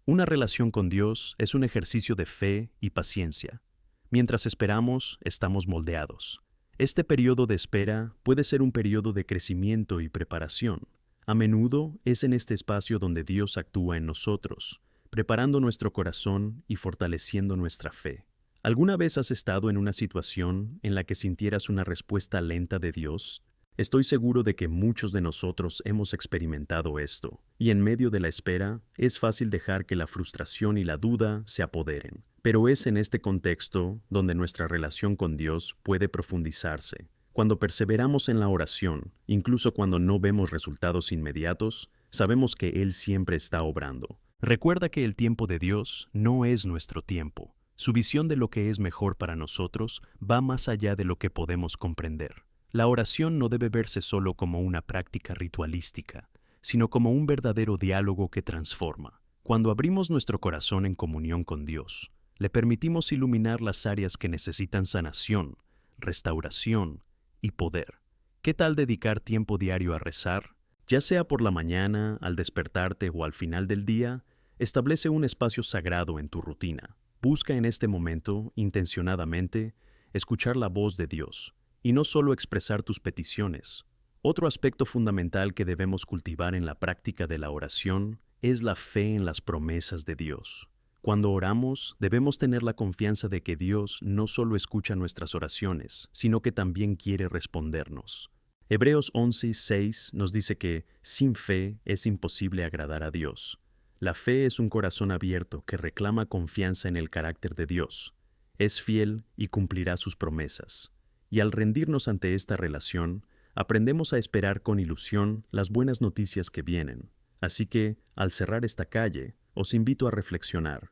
Una relación con Dios es un ejercicio de fe y paciencia. Mientras esperamos, estamos moldeados. Este periodo de espera puede ser un periodo de crecimiento y preparación. A menudo es en este espacio donde Dios actúa en nosotros, preparando nuestro corazón y fortaleciendo nuestra fe. ¿Alguna vez has estado en una situación en la que sintieras una respuesta lenta de Dios? Estoy seguro de que muchos de nosotros hemos experimentado esto, y en medio de la espera es fácil dejar que la frustración y la duda se apoderen. Pero es en este contexto donde nuestra relación con Dios puede profundizarse. Cuando perseveramos en la oración, incluso cuando no vemos resultados inmediatos, sabemos que Él siempre está obrando. Recuerda que el tiempo de Dios no es nuestro tiempo. Su visión de lo que es mejor para nosotros va más allá de lo que podemos comprender. La oración no debe verse solo como una práctica ritualística, sino como un verdadero diálogo que transforma. Cuando abrimos nuestro corazón en comunión con Dios, le permitimos iluminar las áreas que necesitan sanación, restauración y poder. ¿Qué tal dedicar tiempo diario a rezar? Ya sea por la mañana, al despertarte o al final del día, establece un espacio sagrado en tu rutina. Busca en este momento, intencionadamente, escuchar la voz de Dios y no solo expresar tus peticiones. Otro aspecto fundamental que debemos cultivar en la práctica de la oración es la fe en las promesas de Dios. Cuando oramos, debemos tener la confianza de que Dios no solo escucha nuestras oraciones, sino que también quiere respondernos. Hebreos 11:6 nos dice que sin fe es imposible agradar a Dios. La fe es un corazón abierto que reclama confianza en el carácter de Dios. Es fiel y cumplirá sus promesas. Y al rendirnos ante esta relación, aprendemos a esperar con ilusión las buenas noticias que vienen. Así que, al cerrar esta calle, os invito a reflexionar.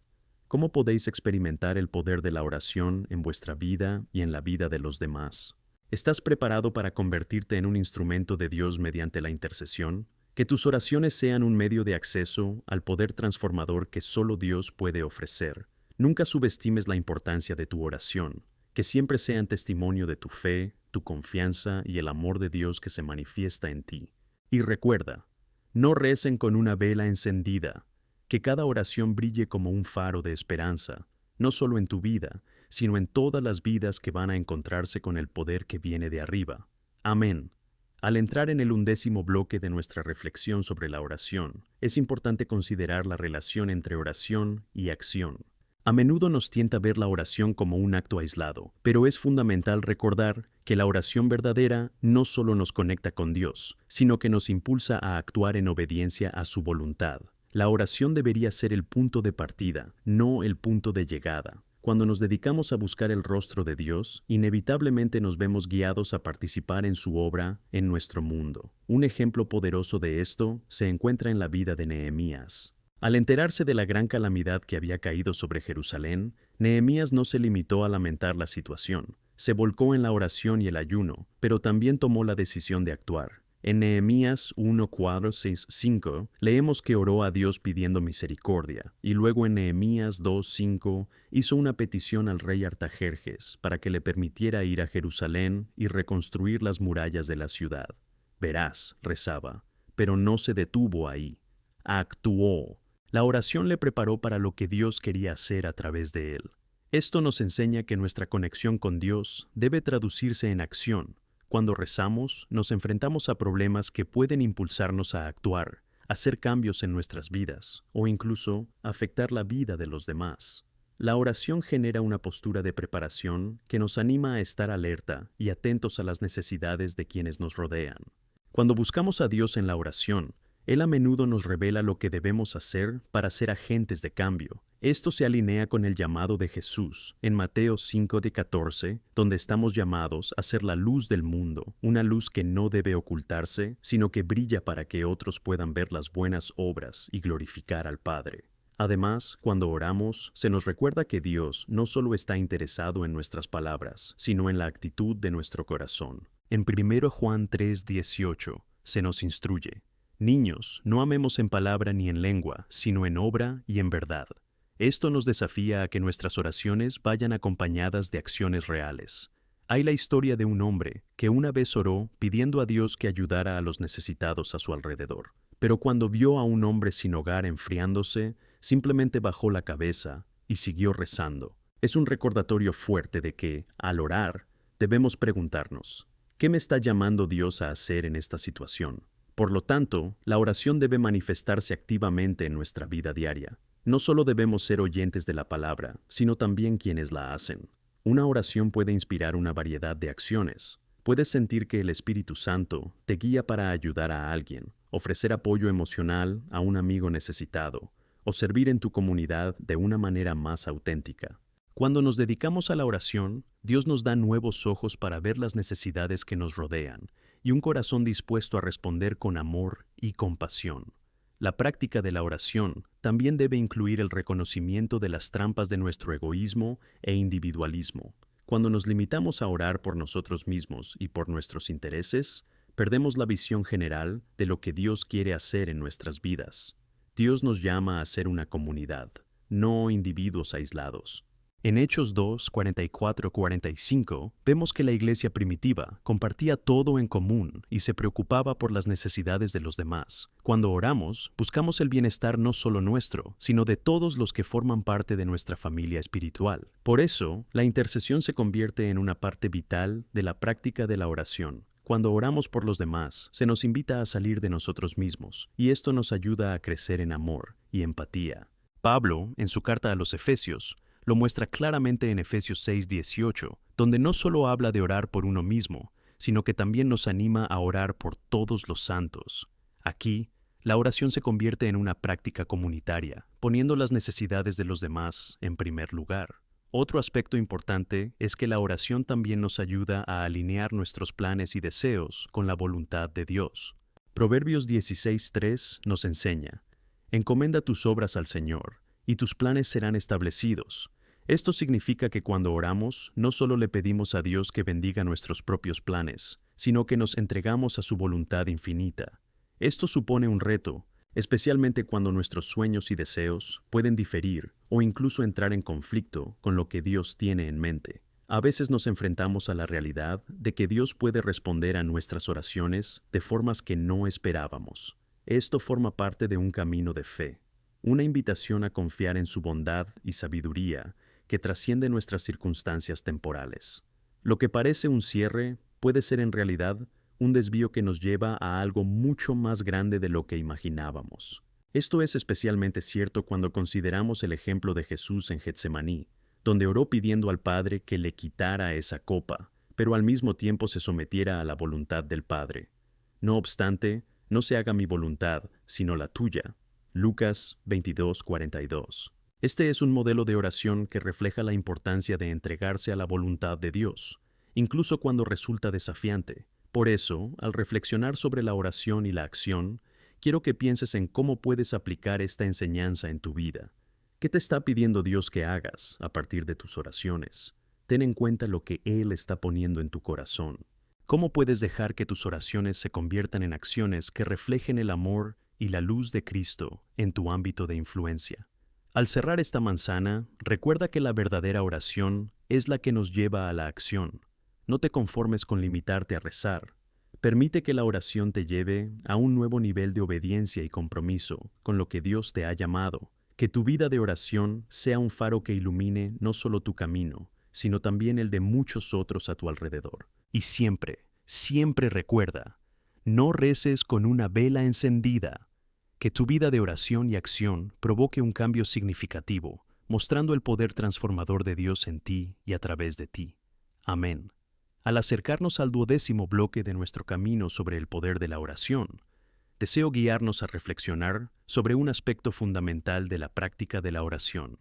¿Cómo podéis experimentar el poder de la oración en vuestra vida y en la vida de los demás? ¿Estás preparado para convertirte en un instrumento de Dios mediante la intercesión? Que tus oraciones sean un medio de acceso al poder transformador que solo Dios puede ofrecer. Nunca subestimes la importancia de tu oración. Que siempre sean testimonio de tu fe, tu confianza y el amor de Dios que se manifiesta en ti. Y recuerda, no recen con una vela encendida. Que cada oración brille como un faro de esperanza, no solo en tu vida, sino en todas las vidas que van a encontrarse con el poder que viene de arriba. Amén. Al entrar en el 11º bloque de nuestra reflexión sobre la oración, es importante considerar la relación entre oración y acción. A menudo nos tienta ver la oración como un acto aislado, pero es fundamental recordar que la oración verdadera no solo nos conecta con Dios, sino que nos impulsa a actuar en obediencia a su voluntad. La oración debería ser el punto de partida, no el punto de llegada. Cuando nos dedicamos a buscar el rostro de Dios, inevitablemente nos vemos guiados a participar en su obra en nuestro mundo. Un ejemplo poderoso de esto se encuentra en la vida de Nehemías. Al enterarse de la gran calamidad que había caído sobre Jerusalén, Nehemías no se limitó a lamentar la situación. Se volcó en la oración y el ayuno, pero también tomó la decisión de actuar. En Nehemías 1, 4, 6, 5 leemos que oró a Dios pidiendo misericordia, y luego en Nehemías 2, 5 hizo una petición al rey Artajerjes para que le permitiera ir a Jerusalén y reconstruir las murallas de la ciudad. Verás, rezaba, pero no se detuvo ahí. Actuó. La oración le preparó para lo que Dios quería hacer a través de él. Esto nos enseña que nuestra conexión con Dios debe traducirse en acción. Cuando rezamos, nos enfrentamos a problemas que pueden impulsarnos a actuar, hacer cambios en nuestras vidas o incluso afectar la vida de los demás. La oración genera una postura de preparación que nos anima a estar alerta y atentos a las necesidades de quienes nos rodean. Cuando buscamos a Dios en la oración, Él a menudo nos revela lo que debemos hacer para ser agentes de cambio. Esto se alinea con el llamado de Jesús en Mateo 5:14, donde estamos llamados a ser la luz del mundo, una luz que no debe ocultarse, sino que brilla para que otros puedan ver las buenas obras y glorificar al Padre. Además, cuando oramos, se nos recuerda que Dios no solo está interesado en nuestras palabras, sino en la actitud de nuestro corazón. En 1 Juan 3:18 se nos instruye: Niños, no amemos en palabra ni en lengua, sino en obra y en verdad. Esto nos desafía a que nuestras oraciones vayan acompañadas de acciones reales. Hay la historia de un hombre que una vez oró pidiendo a Dios que ayudara a los necesitados a su alrededor. Pero cuando vio a un hombre sin hogar enfriándose, simplemente bajó la cabeza y siguió rezando. Es un recordatorio fuerte de que, al orar, debemos preguntarnos: ¿qué me está llamando Dios a hacer en esta situación? Por lo tanto, la oración debe manifestarse activamente en nuestra vida diaria. No solo debemos ser oyentes de la palabra, sino también quienes la hacen. Una oración puede inspirar una variedad de acciones. Puedes sentir que el Espíritu Santo te guía para ayudar a alguien, ofrecer apoyo emocional a un amigo necesitado, o servir en tu comunidad de una manera más auténtica. Cuando nos dedicamos a la oración, Dios nos da nuevos ojos para ver las necesidades que nos rodean y un corazón dispuesto a responder con amor y compasión. La práctica de la oración también debe incluir el reconocimiento de las trampas de nuestro egoísmo e individualismo. Cuando nos limitamos a orar por nosotros mismos y por nuestros intereses, perdemos la visión general de lo que Dios quiere hacer en nuestras vidas. Dios nos llama a ser una comunidad, no individuos aislados. En Hechos 2, 44-45, vemos que la iglesia primitiva compartía todo en común y se preocupaba por las necesidades de los demás. Cuando oramos, buscamos el bienestar no solo nuestro, sino de todos los que forman parte de nuestra familia espiritual. Por eso, la intercesión se convierte en una parte vital de la práctica de la oración. Cuando oramos por los demás, se nos invita a salir de nosotros mismos, y esto nos ayuda a crecer en amor y empatía. Pablo, en su carta a los Efesios, lo muestra claramente en Efesios 6:18, donde no solo habla de orar por uno mismo, sino que también nos anima a orar por todos los santos. Aquí, la oración se convierte en una práctica comunitaria, poniendo las necesidades de los demás en primer lugar. Otro aspecto importante es que la oración también nos ayuda a alinear nuestros planes y deseos con la voluntad de Dios. Proverbios 16:3 nos enseña: Encomienda tus obras al Señor, y tus planes serán establecidos. Esto significa que cuando oramos, no solo le pedimos a Dios que bendiga nuestros propios planes, sino que nos entregamos a su voluntad infinita. Esto supone un reto, especialmente cuando nuestros sueños y deseos pueden diferir o incluso entrar en conflicto con lo que Dios tiene en mente. A veces nos enfrentamos a la realidad de que Dios puede responder a nuestras oraciones de formas que no esperábamos. Esto forma parte de un camino de fe, una invitación a confiar en su bondad y sabiduría que trasciende nuestras circunstancias temporales. Lo que parece un cierre puede ser en realidad un desvío que nos lleva a algo mucho más grande de lo que imaginábamos. Esto es especialmente cierto cuando consideramos el ejemplo de Jesús en Getsemaní, donde oró pidiendo al Padre que le quitara esa copa, pero al mismo tiempo se sometiera a la voluntad del Padre. No obstante, no se haga mi voluntad, sino la tuya. Lucas 22:42. Este es un modelo de oración que refleja la importancia de entregarse a la voluntad de Dios, incluso cuando resulta desafiante. Por eso, al reflexionar sobre la oración y la acción, quiero que pienses en cómo puedes aplicar esta enseñanza en tu vida. ¿Qué te está pidiendo Dios que hagas a partir de tus oraciones? Ten en cuenta lo que Él está poniendo en tu corazón. ¿Cómo puedes dejar que tus oraciones se conviertan en acciones que reflejen el amor y la luz de Cristo en tu ámbito de influencia? Al cerrar esta manzana, recuerda que la verdadera oración es la que nos lleva a la acción. No te conformes con limitarte a rezar. Permite que la oración te lleve a un nuevo nivel de obediencia y compromiso con lo que Dios te ha llamado. Que tu vida de oración sea un faro que ilumine no solo tu camino, sino también el de muchos otros a tu alrededor. Y siempre, siempre recuerda, no reces con una vela encendida. Que tu vida de oración y acción provoque un cambio significativo, mostrando el poder transformador de Dios en ti y a través de ti. Amén. Al acercarnos al 12º bloque de nuestro camino sobre el poder de la oración, deseo guiarnos a reflexionar sobre un aspecto fundamental de la práctica de la oración,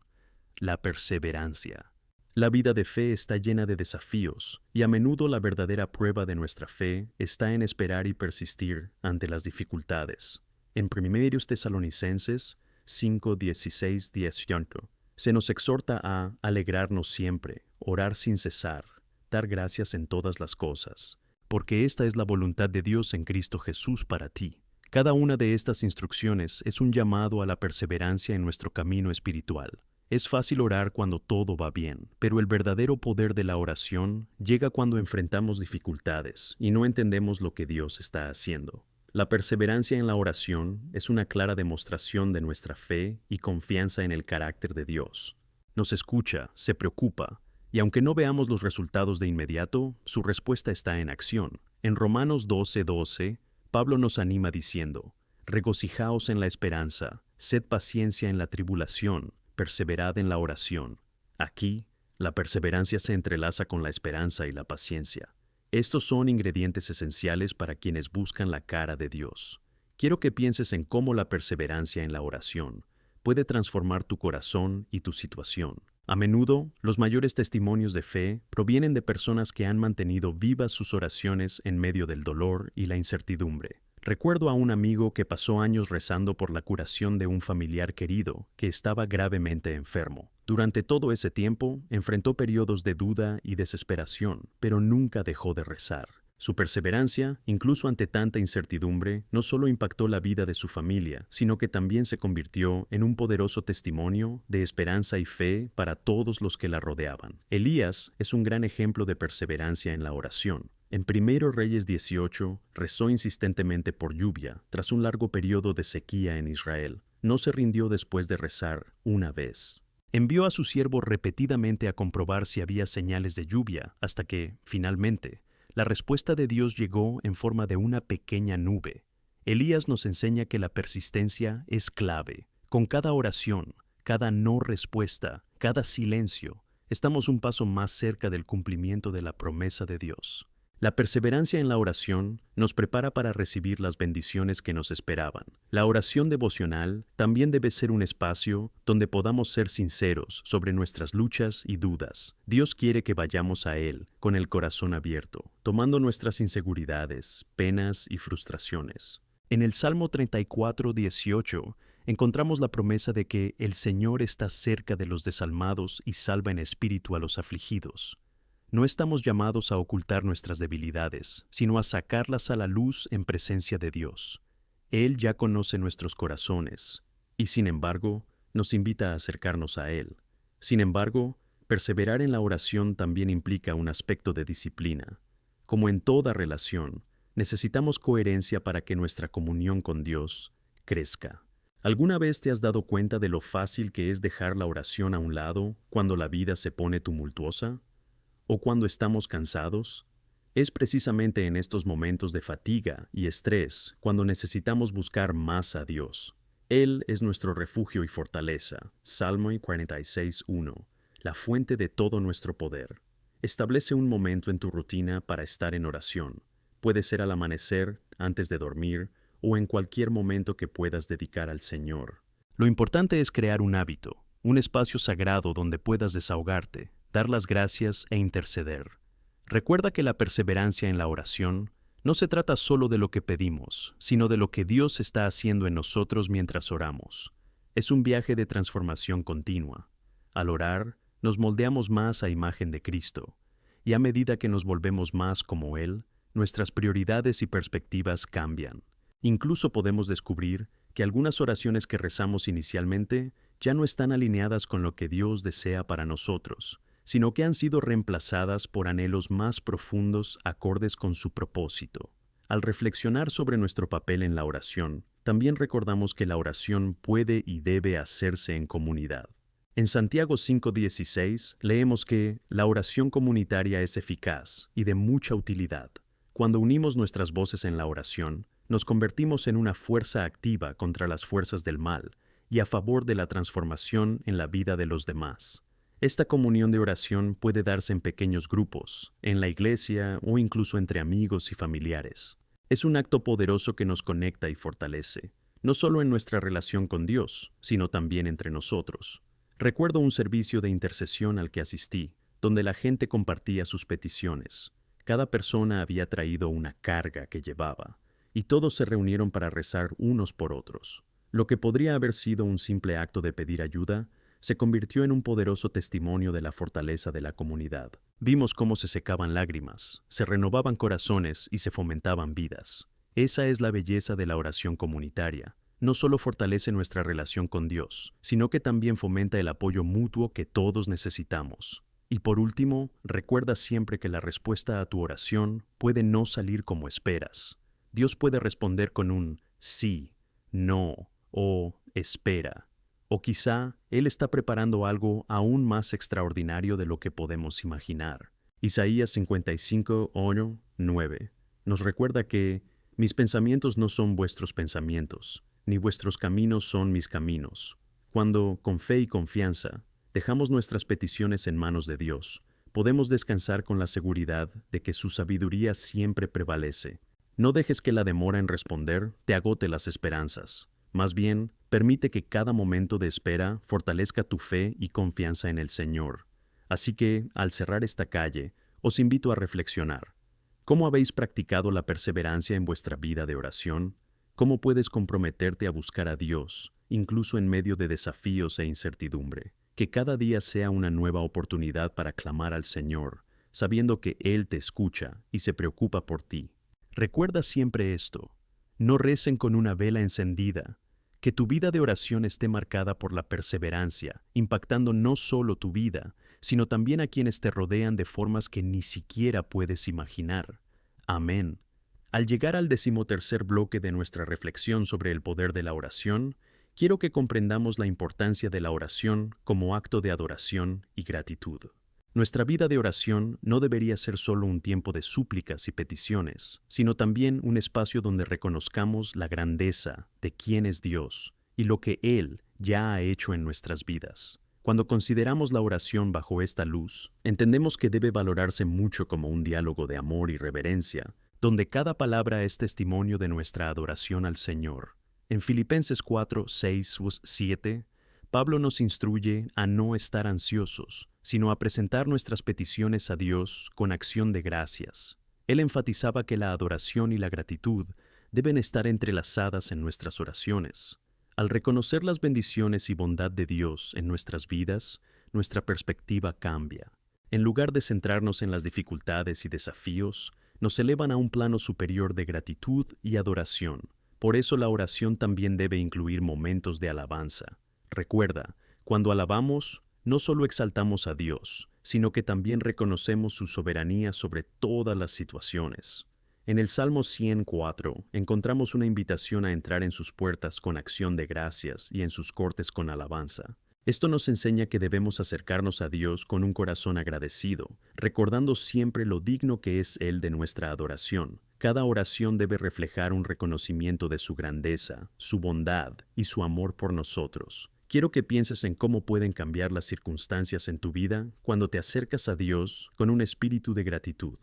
la perseverancia. La vida de fe está llena de desafíos, y a menudo la verdadera prueba de nuestra fe está en esperar y persistir ante las dificultades. En 1 Tesalonicenses 5, 16, 18, se nos exhorta a alegrarnos siempre, orar sin cesar, dar gracias en todas las cosas, porque esta es la voluntad de Dios en Cristo Jesús para ti. Cada una de estas instrucciones es un llamado a la perseverancia en nuestro camino espiritual. Es fácil orar cuando todo va bien, pero el verdadero poder de la oración llega cuando enfrentamos dificultades y no entendemos lo que Dios está haciendo. La perseverancia en la oración es una clara demostración de nuestra fe y confianza en el carácter de Dios. Nos escucha, se preocupa, y aunque no veamos los resultados de inmediato, su respuesta está en acción. En Romanos 12:12, Pablo nos anima diciendo: regocijaos en la esperanza, sed paciencia en la tribulación, perseverad en la oración. Aquí, la perseverancia se entrelaza con la esperanza y la paciencia. Estos son ingredientes esenciales para quienes buscan la cara de Dios. Quiero que pienses en cómo la perseverancia en la oración puede transformar tu corazón y tu situación. A menudo, los mayores testimonios de fe provienen de personas que han mantenido vivas sus oraciones en medio del dolor y la incertidumbre. Recuerdo a un amigo que pasó años rezando por la curación de un familiar querido que estaba gravemente enfermo. Durante todo ese tiempo, enfrentó periodos de duda y desesperación, pero nunca dejó de rezar. Su perseverancia, incluso ante tanta incertidumbre, no solo impactó la vida de su familia, sino que también se convirtió en un poderoso testimonio de esperanza y fe para todos los que la rodeaban. Elías es un gran ejemplo de perseverancia en la oración. En 1 Reyes 18, rezó insistentemente por lluvia, tras un largo periodo de sequía en Israel. No se rindió después de rezar una vez. Envió a su siervo repetidamente a comprobar si había señales de lluvia, hasta que, finalmente, la respuesta de Dios llegó en forma de una pequeña nube. Elías nos enseña que la persistencia es clave. Con cada oración, cada no respuesta, cada silencio, estamos un paso más cerca del cumplimiento de la promesa de Dios. La perseverancia en la oración nos prepara para recibir las bendiciones que nos esperaban. La oración devocional también debe ser un espacio donde podamos ser sinceros sobre nuestras luchas y dudas. Dios quiere que vayamos a Él con el corazón abierto, tomando nuestras inseguridades, penas y frustraciones. En el Salmo 34:18, encontramos la promesa de que el Señor está cerca de los desalmados y salva en espíritu a los afligidos. No estamos llamados a ocultar nuestras debilidades, sino a sacarlas a la luz en presencia de Dios. Él ya conoce nuestros corazones, y sin embargo, nos invita a acercarnos a Él. Sin embargo, perseverar en la oración también implica un aspecto de disciplina. Como en toda relación, necesitamos coherencia para que nuestra comunión con Dios crezca. ¿Alguna vez te has dado cuenta de lo fácil que es dejar la oración a un lado cuando la vida se pone tumultuosa? ¿O cuando estamos cansados? Es precisamente en estos momentos de fatiga y estrés cuando necesitamos buscar más a Dios. Él es nuestro refugio y fortaleza. Salmo 46:1. La fuente de todo nuestro poder. Establece un momento en tu rutina para estar en oración. Puede ser al amanecer, antes de dormir, o en cualquier momento que puedas dedicar al Señor. Lo importante es crear un hábito, un espacio sagrado donde puedas desahogarte, dar las gracias e interceder. Recuerda que la perseverancia en la oración no se trata solo de lo que pedimos, sino de lo que Dios está haciendo en nosotros mientras oramos. Es un viaje de transformación continua. Al orar, nos moldeamos más a imagen de Cristo, y a medida que nos volvemos más como Él, nuestras prioridades y perspectivas cambian. Incluso podemos descubrir que algunas oraciones que rezamos inicialmente ya no están alineadas con lo que Dios desea para nosotros, sino que han sido reemplazadas por anhelos más profundos acordes con su propósito. Al reflexionar sobre nuestro papel en la oración, también recordamos que la oración puede y debe hacerse en comunidad. En Santiago 5:16 leemos que la oración comunitaria es eficaz y de mucha utilidad. Cuando unimos nuestras voces en la oración, nos convertimos en una fuerza activa contra las fuerzas del mal y a favor de la transformación en la vida de los demás. Esta comunión de oración puede darse en pequeños grupos, en la iglesia o incluso entre amigos y familiares. Es un acto poderoso que nos conecta y fortalece, no solo en nuestra relación con Dios, sino también entre nosotros. Recuerdo un servicio de intercesión al que asistí, donde la gente compartía sus peticiones. Cada persona había traído una carga que llevaba, y todos se reunieron para rezar unos por otros. Lo que podría haber sido un simple acto de pedir ayuda, se convirtió en un poderoso testimonio de la fortaleza de la comunidad. Vimos cómo se secaban lágrimas, se renovaban corazones y se fomentaban vidas. Esa es la belleza de la oración comunitaria. No solo fortalece nuestra relación con Dios, sino que también fomenta el apoyo mutuo que todos necesitamos. Y por último, recuerda siempre que la respuesta a tu oración puede no salir como esperas. Dios puede responder con un sí, no o espera. O quizá Él está preparando algo aún más extraordinario de lo que podemos imaginar. Isaías 55:8-9 nos recuerda que mis pensamientos no son vuestros pensamientos, ni vuestros caminos son mis caminos. Cuando, con fe y confianza, dejamos nuestras peticiones en manos de Dios, podemos descansar con la seguridad de que su sabiduría siempre prevalece. No dejes que la demora en responder te agote las esperanzas. Más bien, permite que cada momento de espera fortalezca tu fe y confianza en el Señor. Así que, al cerrar esta calle, os invito a reflexionar. ¿Cómo habéis practicado la perseverancia en vuestra vida de oración? ¿Cómo puedes comprometerte a buscar a Dios, incluso en medio de desafíos e incertidumbre? Que cada día sea una nueva oportunidad para clamar al Señor, sabiendo que Él te escucha y se preocupa por ti. Recuerda siempre esto: no recen con una vela encendida. Que tu vida de oración esté marcada por la perseverancia, impactando no solo tu vida, sino también a quienes te rodean de formas que ni siquiera puedes imaginar. Amén. Al llegar al 13º bloque de nuestra reflexión sobre el poder de la oración, quiero que comprendamos la importancia de la oración como acto de adoración y gratitud. Nuestra vida de oración no debería ser solo un tiempo de súplicas y peticiones, sino también un espacio donde reconozcamos la grandeza de quién es Dios y lo que Él ya ha hecho en nuestras vidas. Cuando consideramos la oración bajo esta luz, entendemos que debe valorarse mucho como un diálogo de amor y reverencia, donde cada palabra es testimonio de nuestra adoración al Señor. En Filipenses 4:6-7, Pablo nos instruye a no estar ansiosos, sino a presentar nuestras peticiones a Dios con acción de gracias. Él enfatizaba que la adoración y la gratitud deben estar entrelazadas en nuestras oraciones. Al reconocer las bendiciones y bondad de Dios en nuestras vidas, nuestra perspectiva cambia. En lugar de centrarnos en las dificultades y desafíos, nos elevan a un plano superior de gratitud y adoración. Por eso la oración también debe incluir momentos de alabanza. Recuerda, cuando alabamos, no solo exaltamos a Dios, sino que también reconocemos su soberanía sobre todas las situaciones. En el Salmo 104 encontramos una invitación a entrar en sus puertas con acción de gracias y en sus cortes con alabanza. Esto nos enseña que debemos acercarnos a Dios con un corazón agradecido, recordando siempre lo digno que es Él de nuestra adoración. Cada oración debe reflejar un reconocimiento de su grandeza, su bondad y su amor por nosotros. Quiero que pienses en cómo pueden cambiar las circunstancias en tu vida cuando te acercas a Dios con un espíritu de gratitud.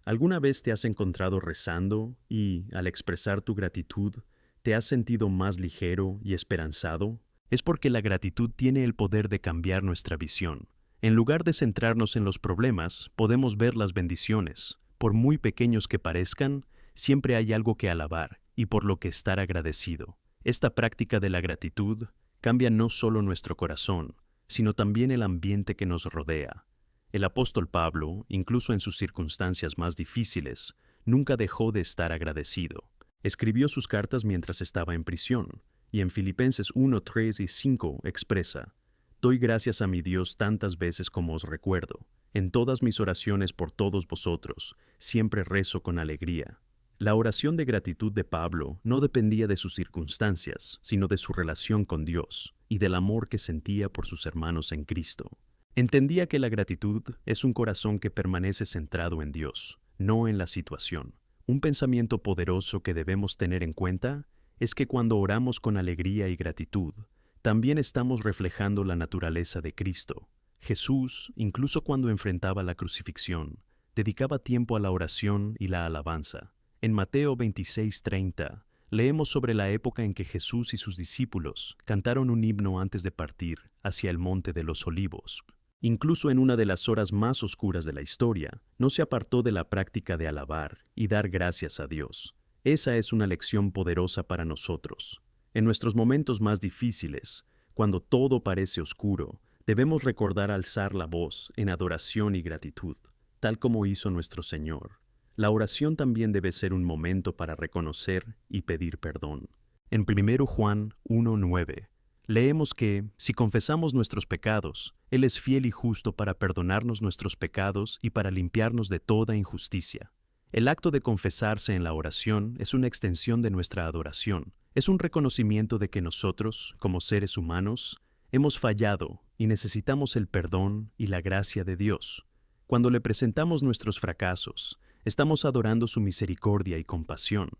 ¿Alguna vez te has encontrado rezando y, al expresar tu gratitud, te has sentido más ligero y esperanzado? Es porque la gratitud tiene el poder de cambiar nuestra visión. En lugar de centrarnos en los problemas, podemos ver las bendiciones. Por muy pequeños que parezcan, siempre hay algo que alabar y por lo que estar agradecido. Esta práctica de la gratitud cambia no solo nuestro corazón, sino también el ambiente que nos rodea. El apóstol Pablo, incluso en sus circunstancias más difíciles, nunca dejó de estar agradecido. Escribió sus cartas mientras estaba en prisión, y en Filipenses 1, 3 y 5 expresa: «Doy gracias a mi Dios tantas veces como os recuerdo. En todas mis oraciones por todos vosotros, siempre rezo con alegría». La oración de gratitud de Pablo no dependía de sus circunstancias, sino de su relación con Dios y del amor que sentía por sus hermanos en Cristo. Entendía que la gratitud es un corazón que permanece centrado en Dios, no en la situación. Un pensamiento poderoso que debemos tener en cuenta es que cuando oramos con alegría y gratitud, también estamos reflejando la naturaleza de Cristo. Jesús, incluso cuando enfrentaba la crucifixión, dedicaba tiempo a la oración y la alabanza. En Mateo 26:30, leemos sobre la época en que Jesús y sus discípulos cantaron un himno antes de partir hacia el Monte de los Olivos. Incluso en una de las horas más oscuras de la historia, no se apartó de la práctica de alabar y dar gracias a Dios. Esa es una lección poderosa para nosotros. En nuestros momentos más difíciles, cuando todo parece oscuro, debemos recordar alzar la voz en adoración y gratitud, tal como hizo nuestro Señor. La oración también debe ser un momento para reconocer y pedir perdón. En 1 Juan 1:9, leemos que, si confesamos nuestros pecados, Él es fiel y justo para perdonarnos nuestros pecados y para limpiarnos de toda injusticia. El acto de confesarse en la oración es una extensión de nuestra adoración. Es un reconocimiento de que nosotros, como seres humanos, hemos fallado y necesitamos el perdón y la gracia de Dios. Cuando le presentamos nuestros fracasos, estamos adorando su misericordia y compasión.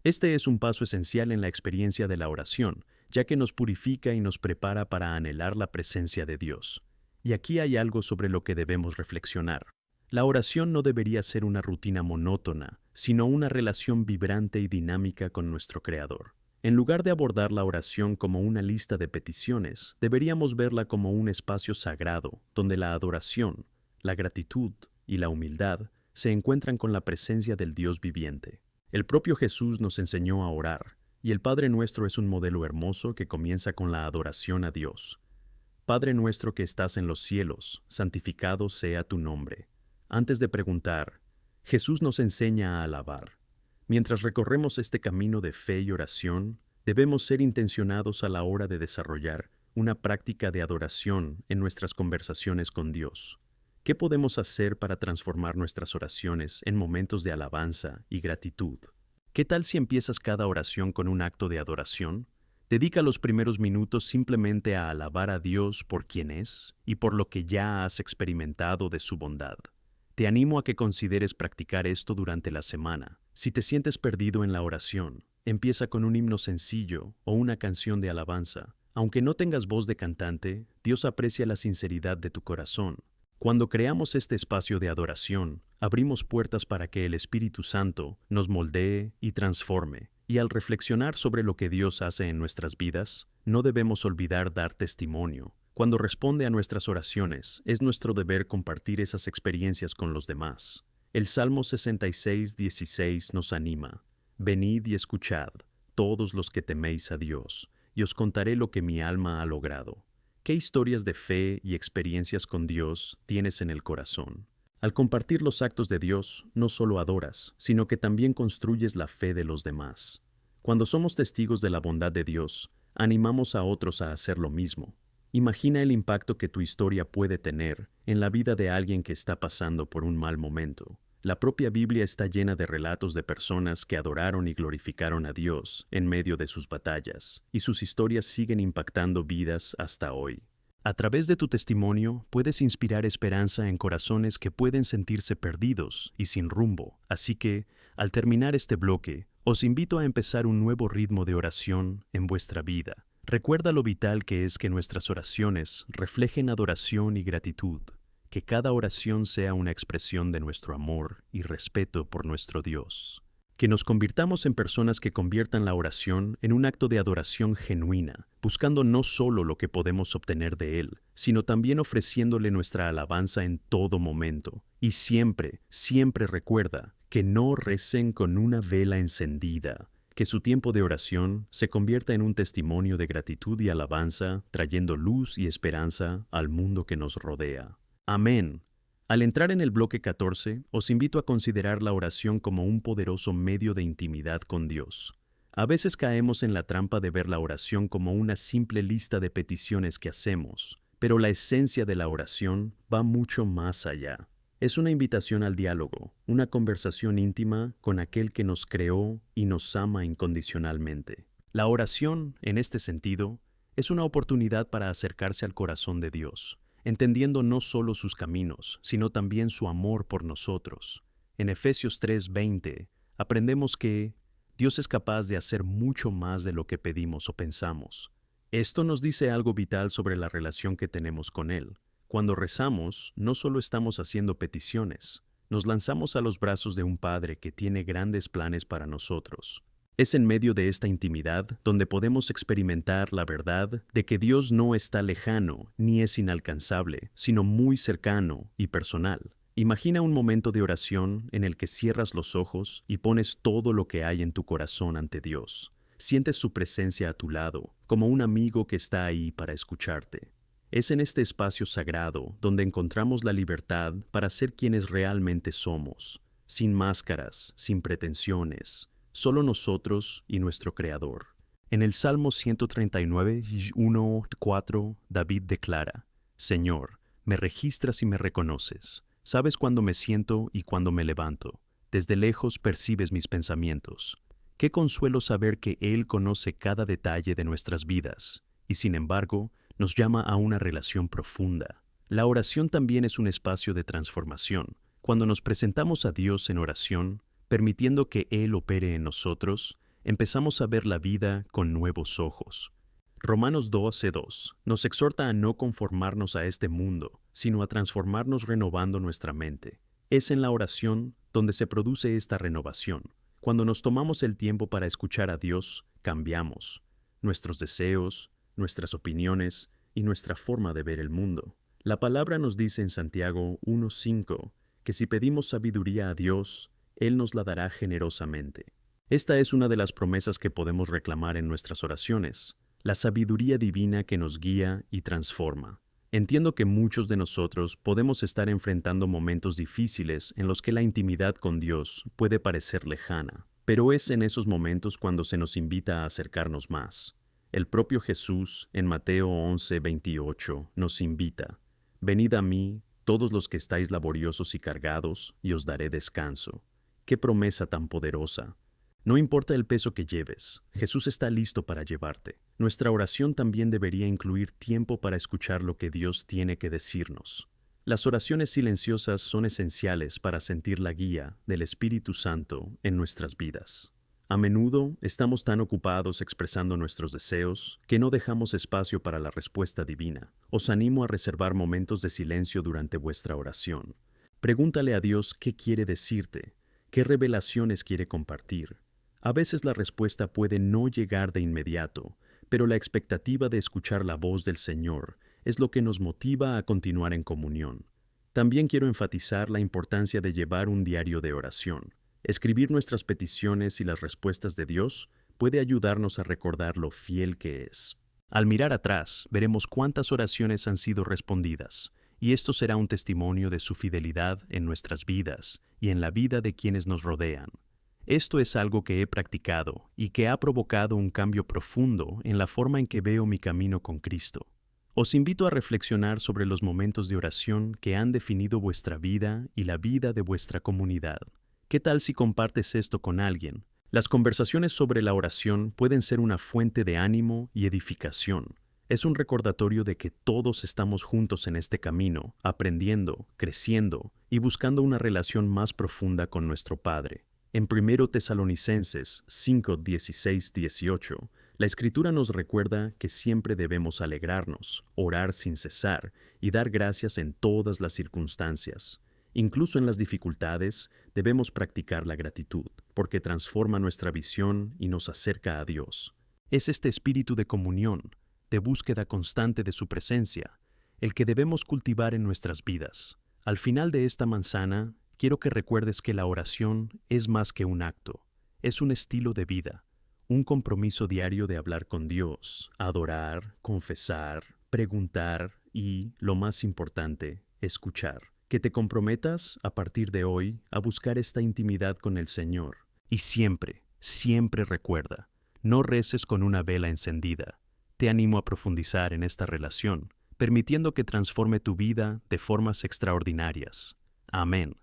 Este es un paso esencial en la experiencia de la oración, ya que nos purifica y nos prepara para anhelar la presencia de Dios. Y aquí hay algo sobre lo que debemos reflexionar. La oración no debería ser una rutina monótona, sino una relación vibrante y dinámica con nuestro Creador. En lugar de abordar la oración como una lista de peticiones, deberíamos verla como un espacio sagrado, donde la adoración, la gratitud y la humildad se encuentran con la presencia del Dios viviente. El propio Jesús nos enseñó a orar, y el Padre Nuestro es un modelo hermoso que comienza con la adoración a Dios. Padre nuestro que estás en los cielos, santificado sea tu nombre. Antes de preguntar, Jesús nos enseña a alabar. Mientras recorremos este camino de fe y oración, debemos ser intencionados a la hora de desarrollar una práctica de adoración en nuestras conversaciones con Dios. ¿Qué podemos hacer para transformar nuestras oraciones en momentos de alabanza y gratitud? ¿Qué tal si empiezas cada oración con un acto de adoración? Dedica los primeros minutos simplemente a alabar a Dios por quien es y por lo que ya has experimentado de su bondad. Te animo a que consideres practicar esto durante la semana. Si te sientes perdido en la oración, empieza con un himno sencillo o una canción de alabanza. Aunque no tengas voz de cantante, Dios aprecia la sinceridad de tu corazón. Cuando creamos este espacio de adoración, abrimos puertas para que el Espíritu Santo nos moldee y transforme. Y al reflexionar sobre lo que Dios hace en nuestras vidas, no debemos olvidar dar testimonio. Cuando responde a nuestras oraciones, es nuestro deber compartir esas experiencias con los demás. El Salmo 66:16 nos anima: «Venid y escuchad, todos los que teméis a Dios, y os contaré lo que mi alma ha logrado. ¿Qué historias de fe y experiencias con Dios tienes en el corazón? Al compartir los actos de Dios, no solo adoras, sino que también construyes la fe de los demás. Cuando somos testigos de la bondad de Dios, animamos a otros a hacer lo mismo. Imagina el impacto que tu historia puede tener en la vida de alguien que está pasando por un mal momento. La propia Biblia está llena de relatos de personas que adoraron y glorificaron a Dios en medio de sus batallas, y sus historias siguen impactando vidas hasta hoy. A través de tu testimonio puedes inspirar esperanza en corazones que pueden sentirse perdidos y sin rumbo. Así que, al terminar este bloque, os invito a empezar un nuevo ritmo de oración en vuestra vida. Recuerda lo vital que es que nuestras oraciones reflejen adoración y gratitud, que cada oración sea una expresión de nuestro amor y respeto por nuestro Dios. Que nos convirtamos en personas que conviertan la oración en un acto de adoración genuina, buscando no solo lo que podemos obtener de Él, sino también ofreciéndole nuestra alabanza en todo momento. Y siempre, siempre recuerda que no recen con una vela encendida, que su tiempo de oración se convierta en un testimonio de gratitud y alabanza, trayendo luz y esperanza al mundo que nos rodea. Amén. Al entrar en el bloque 14, os invito a considerar la oración como un poderoso medio de intimidad con Dios. A veces caemos en la trampa de ver la oración como una simple lista de peticiones que hacemos, pero la esencia de la oración va mucho más allá. Es una invitación al diálogo, una conversación íntima con aquel que nos creó y nos ama incondicionalmente. La oración, en este sentido, es una oportunidad para acercarse al corazón de Dios, entendiendo no solo sus caminos, sino también su amor por nosotros. En Efesios 3:20 aprendemos que Dios es capaz de hacer mucho más de lo que pedimos o pensamos. Esto nos dice algo vital sobre la relación que tenemos con Él. Cuando rezamos, no solo estamos haciendo peticiones, nos lanzamos a los brazos de un Padre que tiene grandes planes para nosotros. Es en medio de esta intimidad donde podemos experimentar la verdad de que Dios no está lejano ni es inalcanzable, sino muy cercano y personal. Imagina un momento de oración en el que cierras los ojos y pones todo lo que hay en tu corazón ante Dios. Sientes su presencia a tu lado, como un amigo que está ahí para escucharte. Es en este espacio sagrado donde encontramos la libertad para ser quienes realmente somos, sin máscaras, sin pretensiones, solo nosotros y nuestro Creador. En el Salmo 139, 1:4, David declara: Señor, me registras y me reconoces. Sabes cuándo me siento y cuándo me levanto. Desde lejos percibes mis pensamientos. Qué consuelo saber que Él conoce cada detalle de nuestras vidas, y sin embargo, nos llama a una relación profunda. La oración también es un espacio de transformación. Cuando nos presentamos a Dios en oración, permitiendo que Él opere en nosotros, empezamos a ver la vida con nuevos ojos. Romanos 12:2 nos exhorta a no conformarnos a este mundo, sino a transformarnos renovando nuestra mente. Es en la oración donde se produce esta renovación. Cuando nos tomamos el tiempo para escuchar a Dios, cambiamos nuestros deseos, nuestras opiniones y nuestra forma de ver el mundo. La palabra nos dice en Santiago 1:5 que si pedimos sabiduría a Dios, Él nos la dará generosamente. Esta es una de las promesas que podemos reclamar en nuestras oraciones, la sabiduría divina que nos guía y transforma. Entiendo que muchos de nosotros podemos estar enfrentando momentos difíciles en los que la intimidad con Dios puede parecer lejana, pero es en esos momentos cuando se nos invita a acercarnos más. El propio Jesús, en Mateo 11:28, nos invita: Venid a mí, todos los que estáis laboriosos y cargados, y os daré descanso. ¡Qué promesa tan poderosa! No importa el peso que lleves, Jesús está listo para llevarte. Nuestra oración también debería incluir tiempo para escuchar lo que Dios tiene que decirnos. Las oraciones silenciosas son esenciales para sentir la guía del Espíritu Santo en nuestras vidas. A menudo estamos tan ocupados expresando nuestros deseos que no dejamos espacio para la respuesta divina. Os animo a reservar momentos de silencio durante vuestra oración. Pregúntale a Dios qué quiere decirte, qué revelaciones quiere compartir. A veces la respuesta puede no llegar de inmediato, pero la expectativa de escuchar la voz del Señor es lo que nos motiva a continuar en comunión. También quiero enfatizar la importancia de llevar un diario de oración. Escribir nuestras peticiones y las respuestas de Dios puede ayudarnos a recordar lo fiel que es. Al mirar atrás, veremos cuántas oraciones han sido respondidas, y esto será un testimonio de su fidelidad en nuestras vidas y en la vida de quienes nos rodean. Esto es algo que he practicado y que ha provocado un cambio profundo en la forma en que veo mi camino con Cristo. Os invito a reflexionar sobre los momentos de oración que han definido vuestra vida y la vida de vuestra comunidad. ¿Qué tal si compartes esto con alguien? Las conversaciones sobre la oración pueden ser una fuente de ánimo y edificación. Es un recordatorio de que todos estamos juntos en este camino, aprendiendo, creciendo y buscando una relación más profunda con nuestro Padre. En 1 Tesalonicenses 5, 16, 18, la Escritura nos recuerda que siempre debemos alegrarnos, orar sin cesar y dar gracias en todas las circunstancias. Incluso en las dificultades, debemos practicar la gratitud, porque transforma nuestra visión y nos acerca a Dios. Es este espíritu de comunión, de búsqueda constante de su presencia, el que debemos cultivar en nuestras vidas. Al final de esta manzana, quiero que recuerdes que la oración es más que un acto, es un estilo de vida, un compromiso diario de hablar con Dios, adorar, confesar, preguntar y, lo más importante, escuchar. Que te comprometas, a partir de hoy, a buscar esta intimidad con el Señor. Y siempre, siempre recuerda, no reces con una vela encendida. Te animo a profundizar en esta relación, permitiendo que transforme tu vida de formas extraordinarias. Amén.